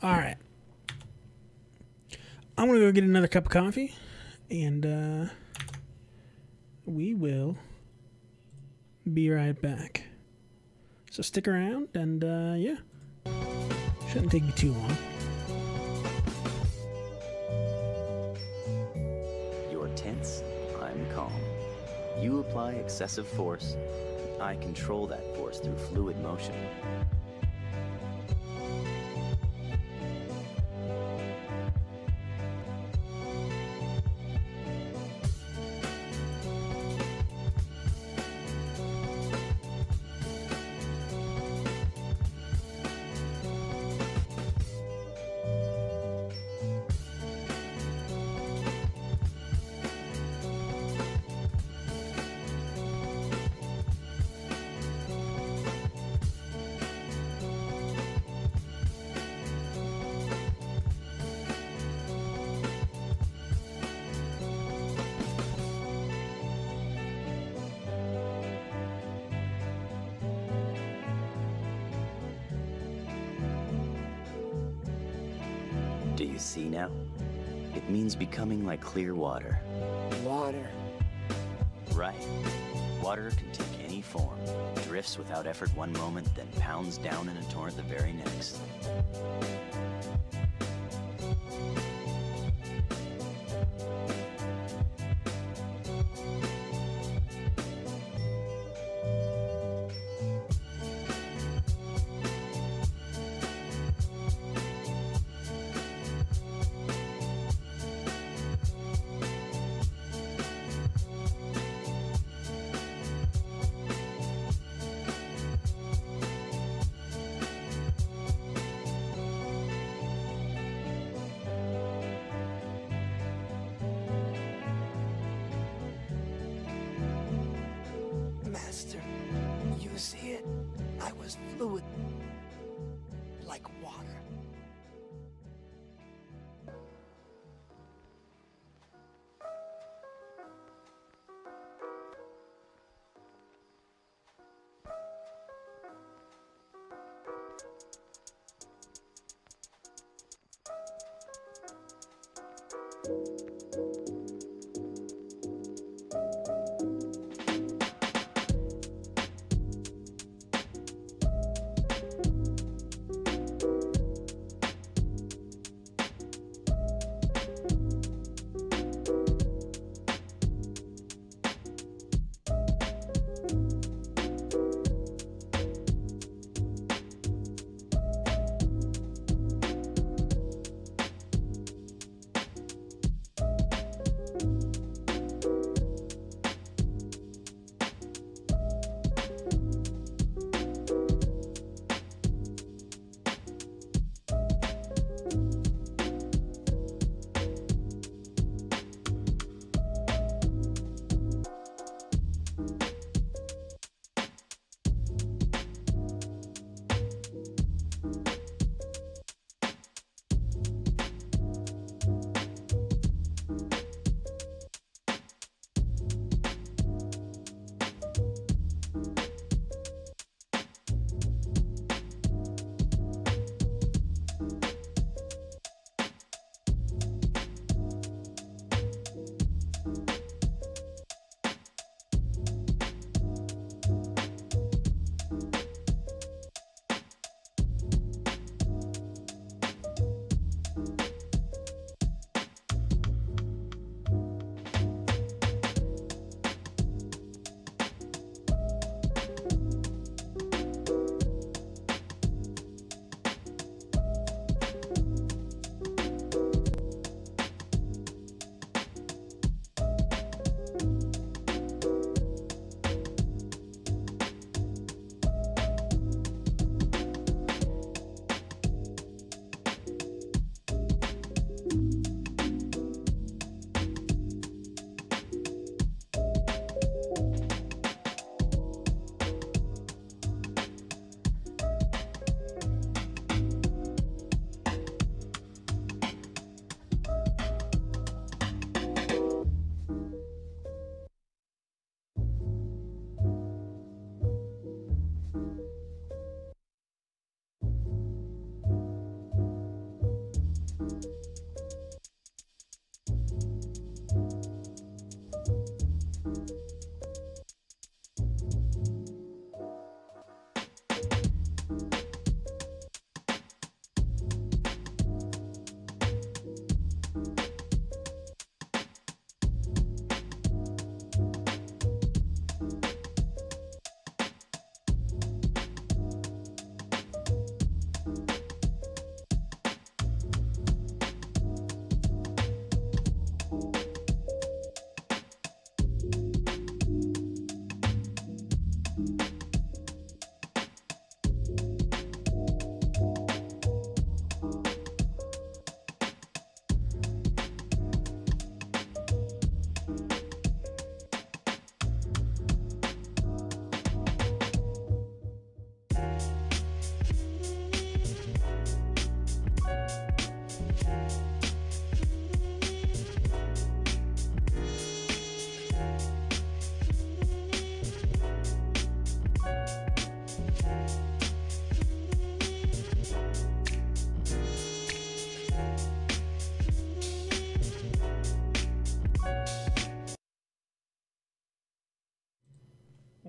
[SPEAKER 3] Alright. I'm gonna go get another cup of coffee, and we will be right back. So stick around, and yeah. Shouldn't take me too long.
[SPEAKER 12] You're tense, I'm calm. You apply excessive force. I control that force through fluid motion. Do you see now? It means becoming like clear water.
[SPEAKER 1] Water.
[SPEAKER 12] Right. Water can take any form. It drifts without effort one moment, then pounds down in a torrent the very next.
[SPEAKER 1] Master, you see it? I was fluid. Like water.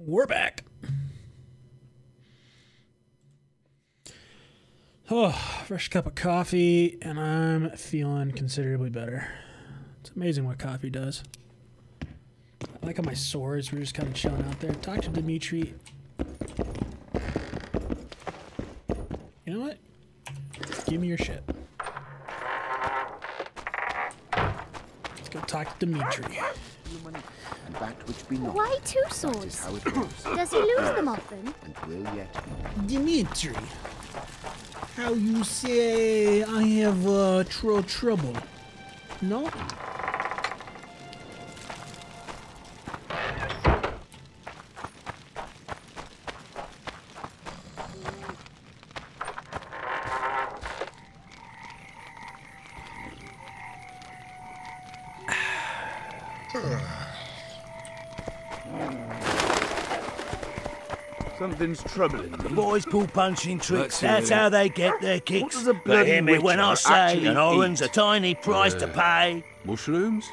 [SPEAKER 3] We're back. Oh, fresh cup of coffee, and I'm feeling considerably better. It's amazing what coffee does. I like how my sores were just kind of chilling out there. Talk to Dimitri. You know what? Give me your shit. Let's go talk to Dimitri.
[SPEAKER 2] And that which be not.
[SPEAKER 14] Why two swords?
[SPEAKER 2] How it goes.
[SPEAKER 14] Does he lose them often?
[SPEAKER 2] And will yet.
[SPEAKER 3] Dimitri, how you say I have trouble? No?
[SPEAKER 22] Something's troubling you. The boys pull punching tricks.
[SPEAKER 11] That's
[SPEAKER 22] That's how they get their kicks.
[SPEAKER 11] What does a
[SPEAKER 22] But
[SPEAKER 11] bloody
[SPEAKER 22] hear me when I
[SPEAKER 11] witcher
[SPEAKER 22] say
[SPEAKER 11] actually
[SPEAKER 22] an oran's
[SPEAKER 11] eat?
[SPEAKER 22] a tiny price to pay.
[SPEAKER 11] Mushrooms?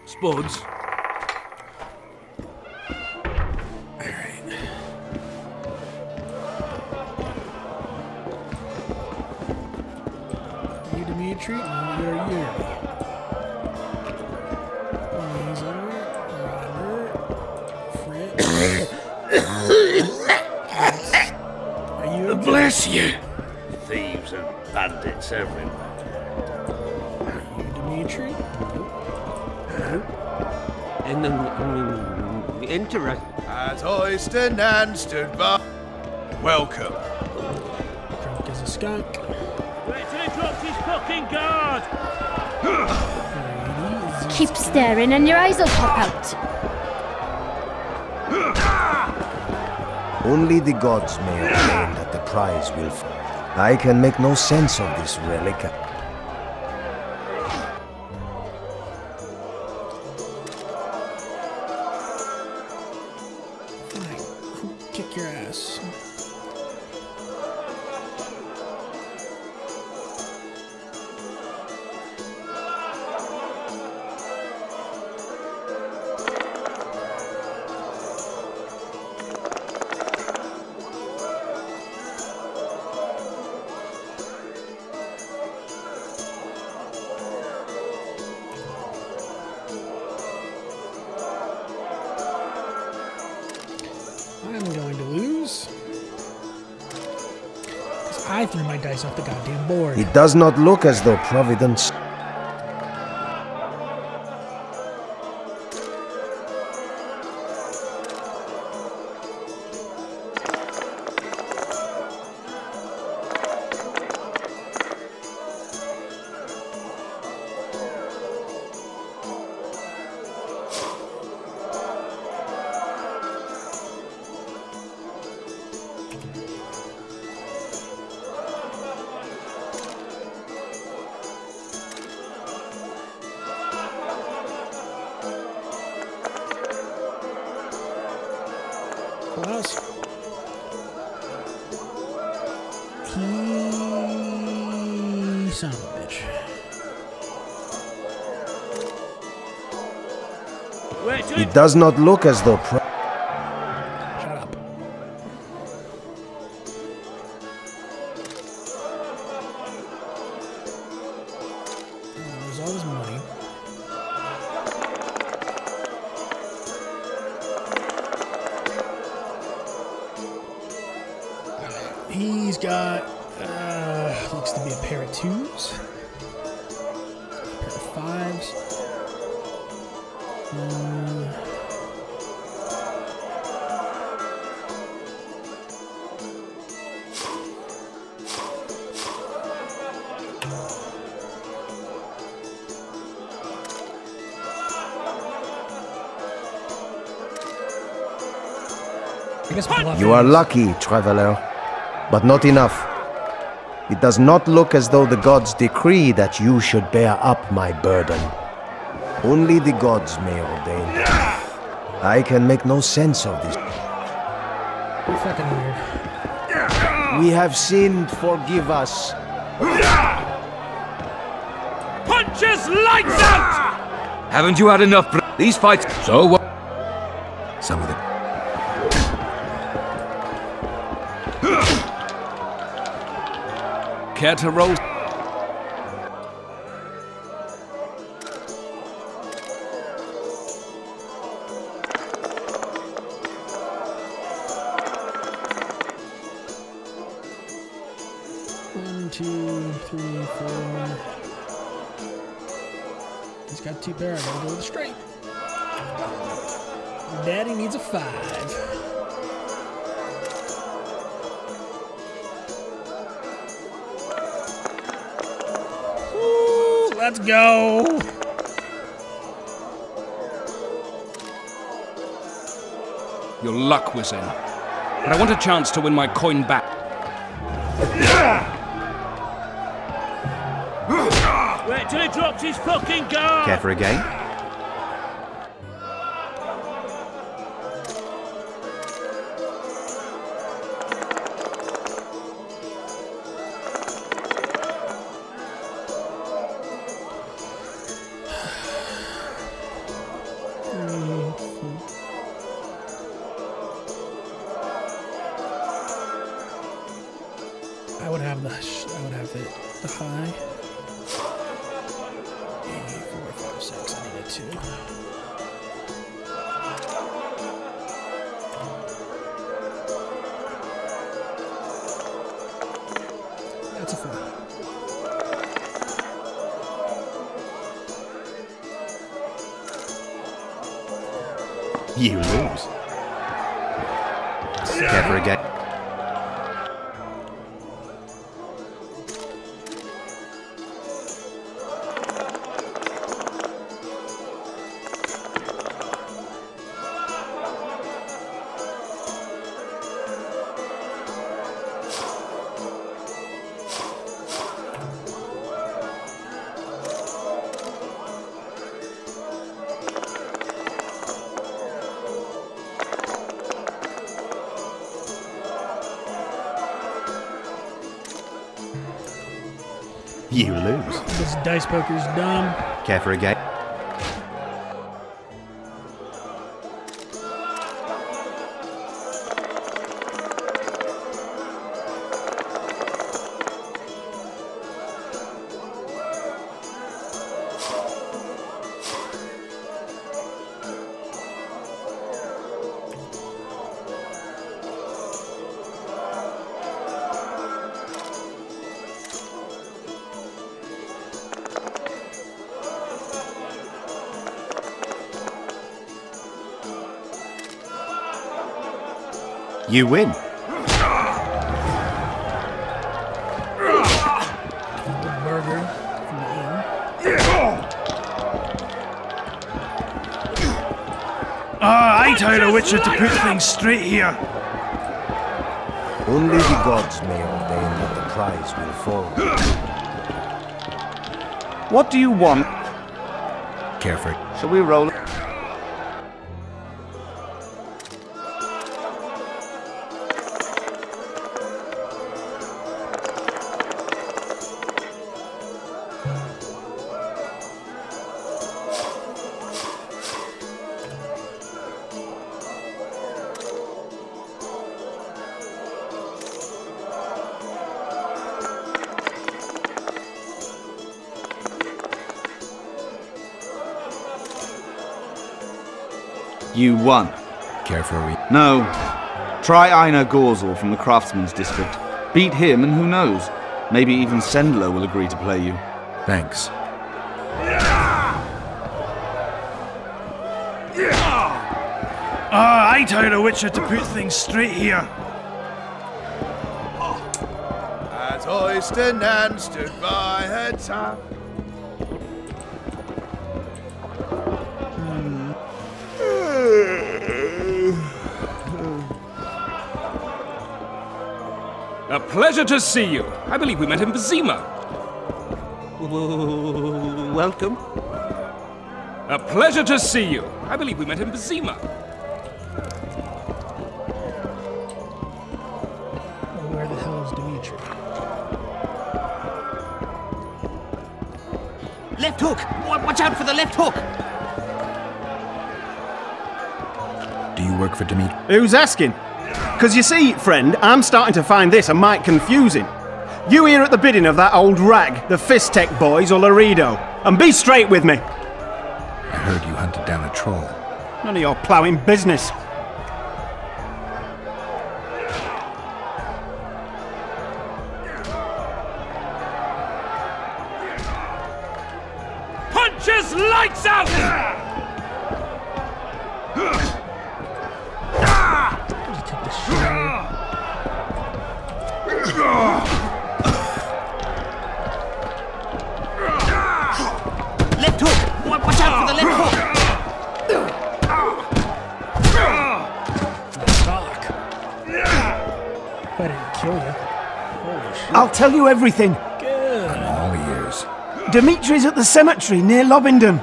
[SPEAKER 11] Spuds?
[SPEAKER 3] You Dimitri? No, you're Yuri. Laser, Robert, Fritz. Are you okay?
[SPEAKER 22] Bless you! Thieves and bandits everywhere.
[SPEAKER 3] You Dimitri?
[SPEAKER 18] Interesting.
[SPEAKER 8] As I stand and stood by. Welcome.
[SPEAKER 3] Drunk as a skunk.
[SPEAKER 22] Wait till he drops his fucking guard!
[SPEAKER 14] Keep staring and your eyes will pop out.
[SPEAKER 5] Only the gods may ordain that the prize will fall. I can make no sense of this relic.
[SPEAKER 3] Fine. Kick your ass. I'm going to lose. 'Cause I threw my dice off the goddamn board.
[SPEAKER 5] It does not look as though Providence... What else? He... son of a bitch. It does not look as though...
[SPEAKER 3] Shut up. There's all this money. He's got, looks to be a pair of twos, a pair of fives.
[SPEAKER 5] You are lucky, traveler, but not enough. It does not look as though the gods decree that you should bear up my burden. Only the gods may ordain. I can make no sense of this.
[SPEAKER 3] You're fucking weird.
[SPEAKER 5] We have sinned, forgive us.
[SPEAKER 22] Punch his lights out!
[SPEAKER 23] Haven't you had enough? These fights. So what?
[SPEAKER 9] Some of the
[SPEAKER 11] Care to roll?
[SPEAKER 3] One, two, three, four. He's got 2 pair. I gotta go with a straight. Daddy needs a 5. Ooh, let's go.
[SPEAKER 11] Your luck was in. But I want a chance to win my coin back.
[SPEAKER 22] Wait till he drops his fucking guard!
[SPEAKER 9] Care for a game?
[SPEAKER 3] I would have the high. 4, 5, 6. I need a 2. That's a 4.
[SPEAKER 9] You lose. Care for a game? You lose.
[SPEAKER 3] This dice poker's dumb.
[SPEAKER 9] Care for a game? You win.
[SPEAKER 3] Burger from the inn.
[SPEAKER 22] I told a Witcher to put things straight here.
[SPEAKER 5] Only the gods may ordain that the prize will fall.
[SPEAKER 16] What do you want?
[SPEAKER 9] Care for it.
[SPEAKER 16] Shall we roll? You won.
[SPEAKER 9] Care for a
[SPEAKER 16] No. Try Einar Gorzel from the Craftsman's District. Beat him and who knows? Maybe even Sendler will agree to play you.
[SPEAKER 9] Thanks.
[SPEAKER 22] I told a Witcher to put things straight here.
[SPEAKER 8] As Oyster Nan stood by her time.
[SPEAKER 11] A pleasure to see you. I believe we met in Vizima.
[SPEAKER 13] Welcome.
[SPEAKER 11] A pleasure to see you. I believe we met in Vizima.
[SPEAKER 3] Where the hell is Dimitri?
[SPEAKER 13] Left hook! Watch out for the left hook!
[SPEAKER 9] Do you work for Dimitri?
[SPEAKER 16] Who's asking? Because you see, friend, I'm starting to find this a mite confusing.
[SPEAKER 17] You here at the bidding of that old rag, the Fistech boys or Laredo? And be straight with me.
[SPEAKER 9] I heard you hunted down a troll.
[SPEAKER 17] None of your ploughing business.
[SPEAKER 11] Punch his lights out!
[SPEAKER 13] Left hook! Watch out for the left hook!
[SPEAKER 3] I didn't kill you. Holy shit.
[SPEAKER 17] I'll tell you everything.
[SPEAKER 3] Good.
[SPEAKER 9] I'm all ears.
[SPEAKER 17] Dimitri's at the cemetery near Lobingdon.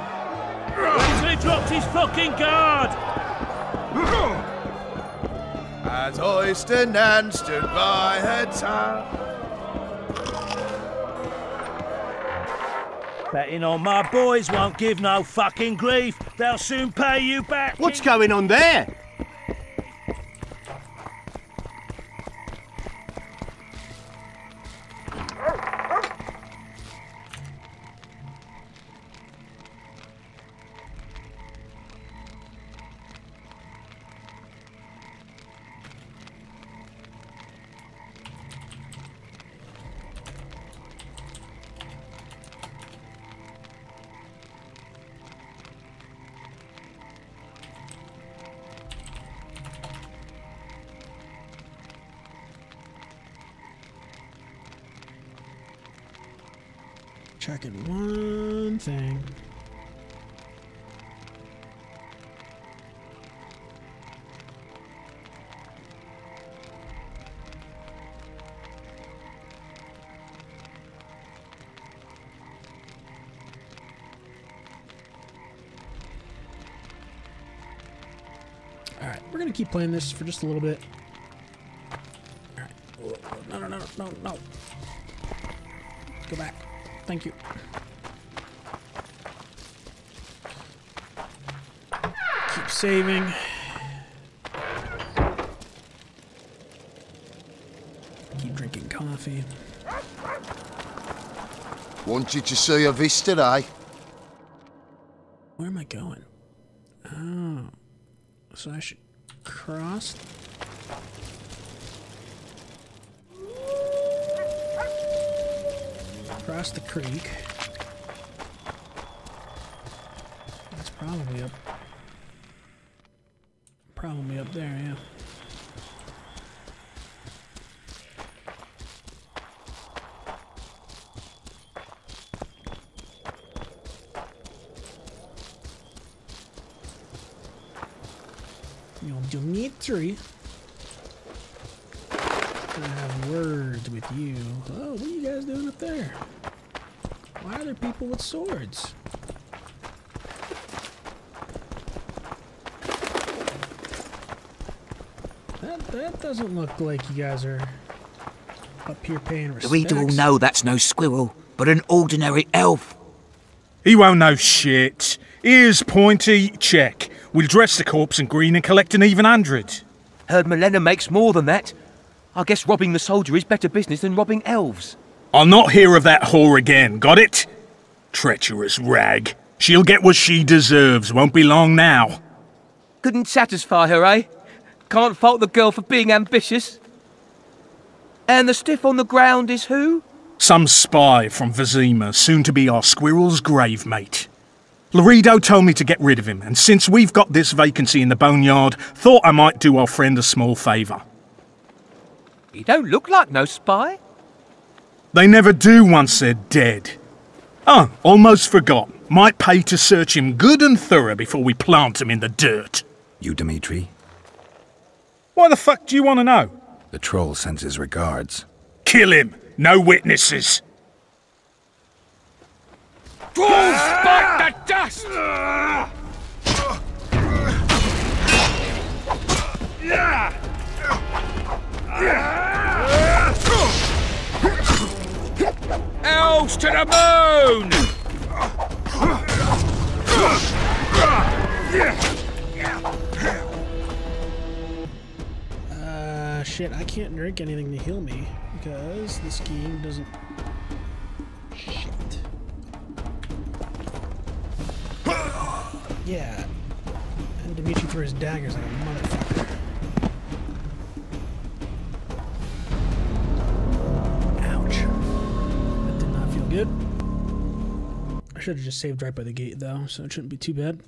[SPEAKER 11] He dropped his fucking guard!
[SPEAKER 8] As Oyster Nan stood by her tower.
[SPEAKER 22] Betting on my boys won't give no fucking grief. They'll soon pay you back.
[SPEAKER 17] What's going on there?
[SPEAKER 3] Checking one thing. Alright, we're gonna keep playing this for just a little bit. Alright. No. Go back. Thank you. Keep saving. Keep drinking coffee.
[SPEAKER 19] Wanted to see a vista, eh?
[SPEAKER 3] Where am I going? Oh. So I should cross. Across the creek. That's probably up there, yeah. You know, Dimitri. Gonna have words with you. Oh, what are you guys doing up there? Why are there people with swords? That doesn't look like you guys are up here paying respects.
[SPEAKER 13] The reader will know that's no squirrel, but an ordinary elf.
[SPEAKER 21] He won't know shit. Ears pointy, check. We'll dress the corpse in green and collect an even 100.
[SPEAKER 24] Heard Milena makes more than that. I guess robbing the soldier is better business than robbing elves.
[SPEAKER 21] I'll not hear of that whore again, got it? Treacherous rag. She'll get what she deserves, won't be long now.
[SPEAKER 24] Couldn't satisfy her, eh? Can't fault the girl for being ambitious. And the stiff on the ground is who?
[SPEAKER 21] Some spy from Vizima, soon to be our squirrel's grave mate. Laredo told me to get rid of him, and since we've got this vacancy in the boneyard, thought I might do our friend a small favour.
[SPEAKER 24] He don't look like no spy.
[SPEAKER 21] They never do once they're dead. Oh, almost forgot. Might pay to search him good and thorough before we plant him in the dirt.
[SPEAKER 9] You, Dimitri?
[SPEAKER 21] Why the fuck do you want to know?
[SPEAKER 9] The troll sends his regards.
[SPEAKER 21] Kill him! No witnesses!
[SPEAKER 11] Trolls bite the dust! Elves to the moon!
[SPEAKER 3] Shit, I can't drink anything to heal me because this game doesn't... Shit. Yeah. And Dimitri threw his daggers like a motherfucker. Ouch. That did not feel good. I should have just saved right by the gate though, so it shouldn't be too bad.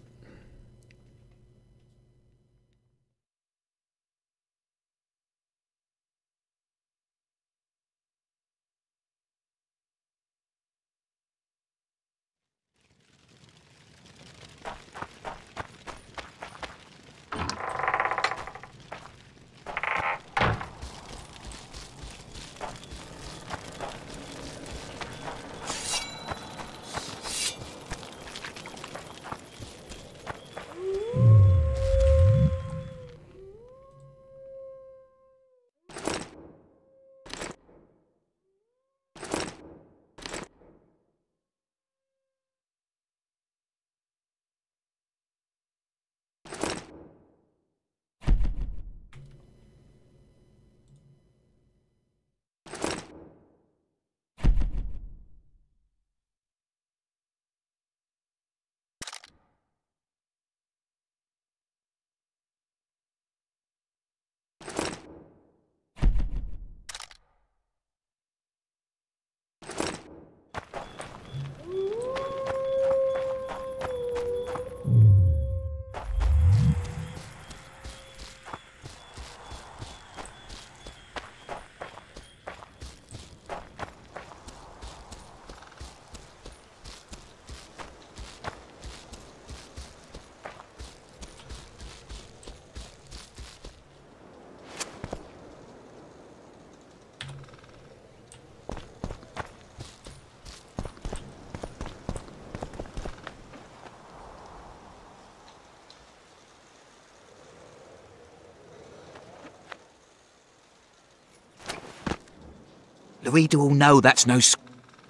[SPEAKER 13] Laredo will know that's no...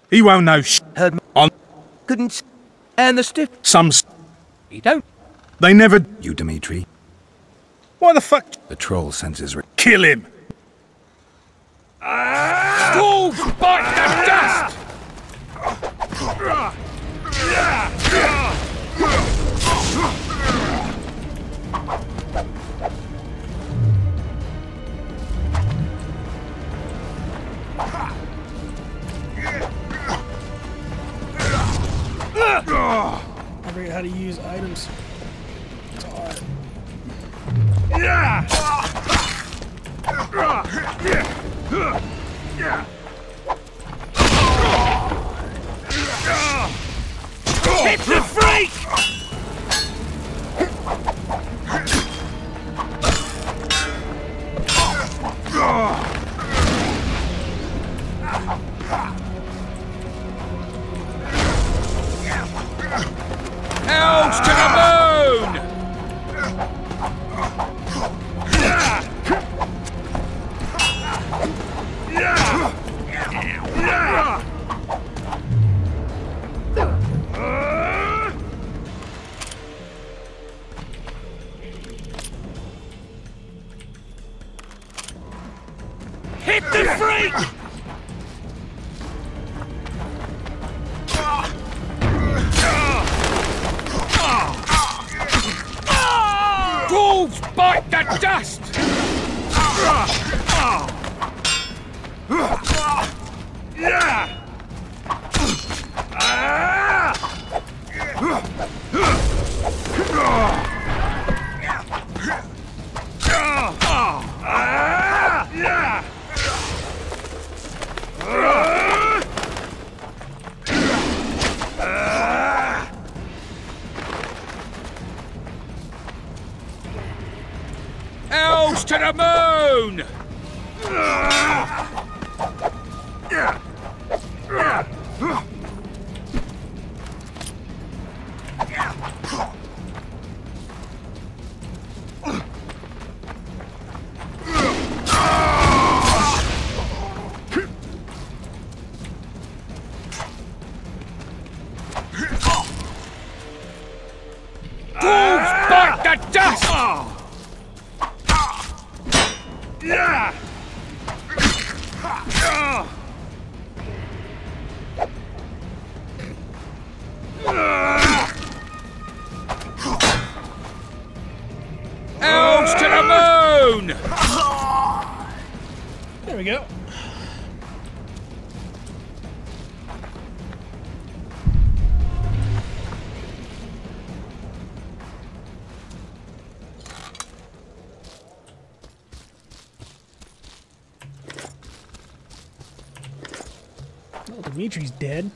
[SPEAKER 21] He won't know
[SPEAKER 24] Heard
[SPEAKER 21] on...
[SPEAKER 24] Couldn't... And the stiff...
[SPEAKER 21] Some...
[SPEAKER 24] You don't...
[SPEAKER 21] They never...
[SPEAKER 9] You, Dimitri.
[SPEAKER 21] Why the fuck...
[SPEAKER 9] The troll senses...
[SPEAKER 21] Kill him!
[SPEAKER 22] Wolves bite the dust!
[SPEAKER 3] I forget how to use items. It's hard.
[SPEAKER 22] Hit the freak! Elves to the moon! Hit the freak! Wolves bite the dust! Elves to the moon! Wolves bite the dust!
[SPEAKER 23] Launch to the moon!
[SPEAKER 3] There we go. Oh, Dimitri's dead.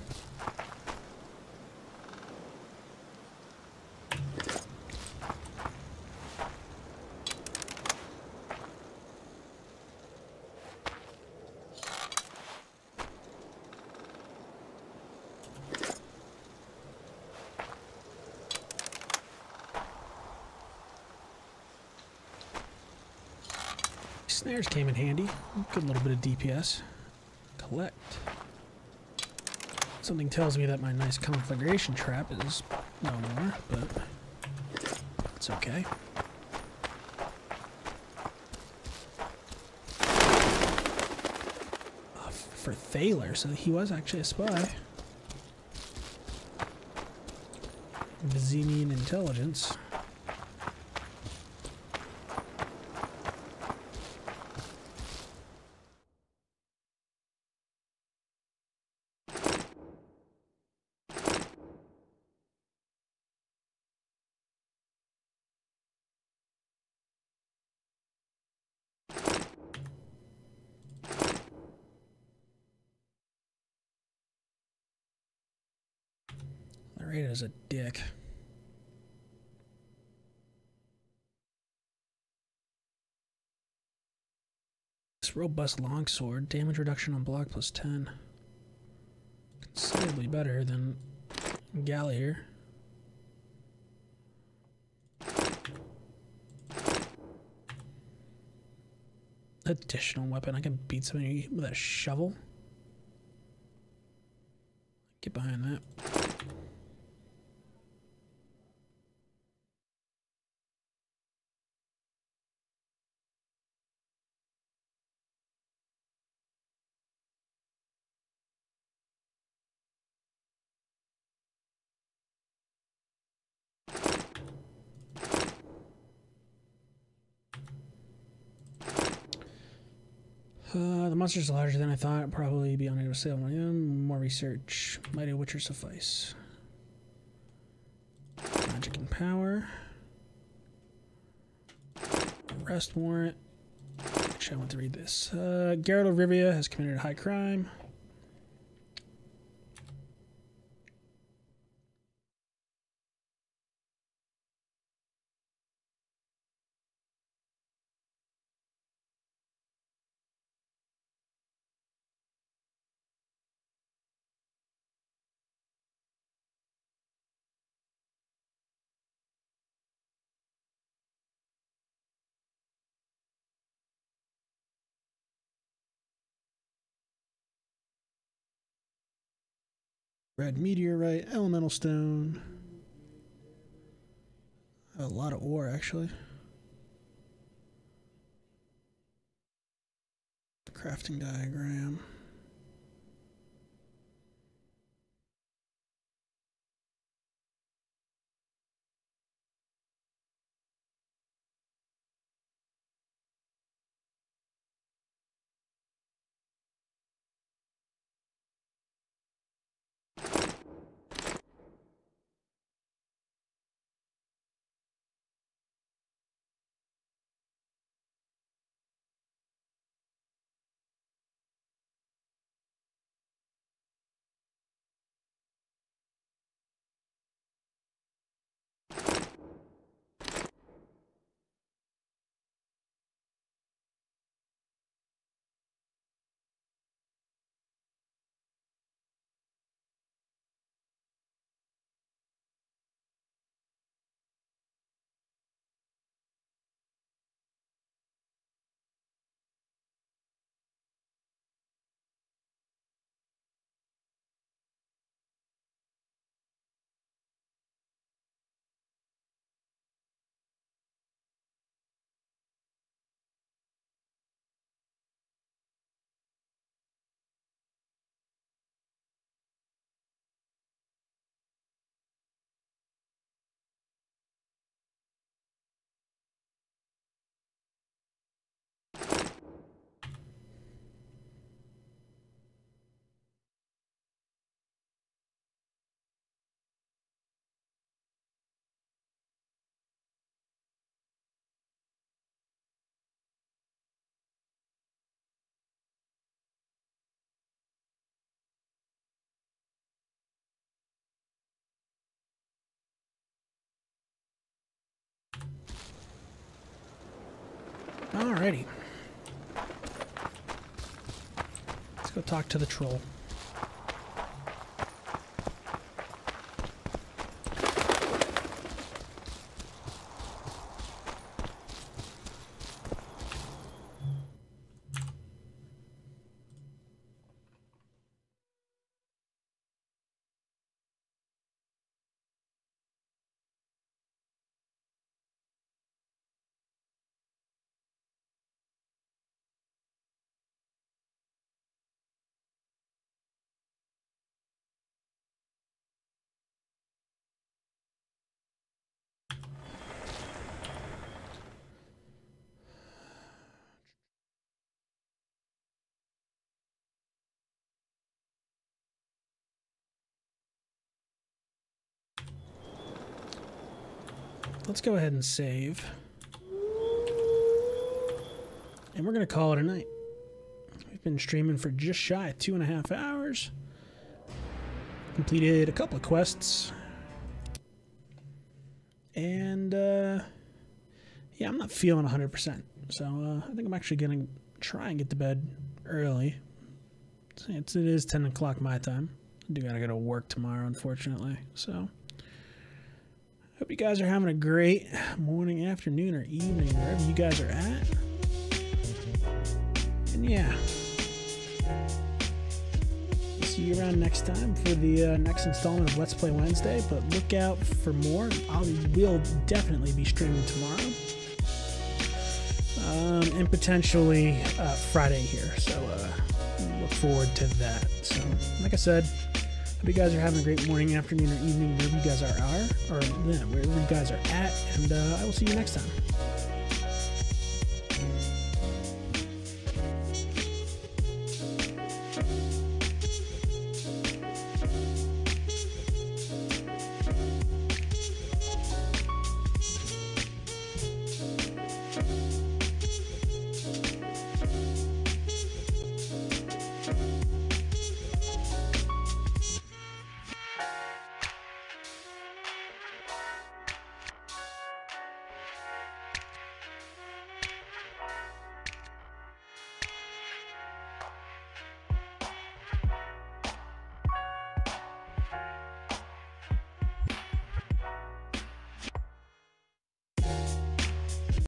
[SPEAKER 3] Snares came in handy. Good little bit of DPS. Collect. Something tells me that my nice conflagration trap is no more, but it's okay. For Thaler, so he was actually a spy. Vizinian intelligence. Laredo's a dick. This robust longsword, damage reduction on block plus 10. Considerably better than Gallier. Additional weapon. I can beat somebody with a shovel. Get behind that. The monster's larger than I thought. Probably be unable to sale. More research. Mighty Witcher suffice. Magic and power. Arrest warrant. Actually, I want to read this. Geralt of Rivia has committed a high crime. Red meteorite, elemental stone. A lot of ore, actually. Crafting diagram. Alrighty. Let's go talk to the troll. Let's go ahead and save. And we're going to call it a night. We've been streaming for just shy of 2.5 hours. Completed a couple of quests. And, yeah, I'm not feeling 100%. So, I think I'm actually going to try and get to bed early. It is 10 o'clock my time. I do got to go to work tomorrow, unfortunately. So... hope you guys are having a great morning, afternoon, or evening, wherever you guys are at. And yeah. See you around next time for the next installment of Let's Play Wednesday, but look out for more. We'll definitely be streaming tomorrow. And potentially Friday here, so look forward to that. So, like I said, hope you guys are having a great morning, afternoon, or evening, wherever you guys are, or wherever you guys are at, and I will see you next time.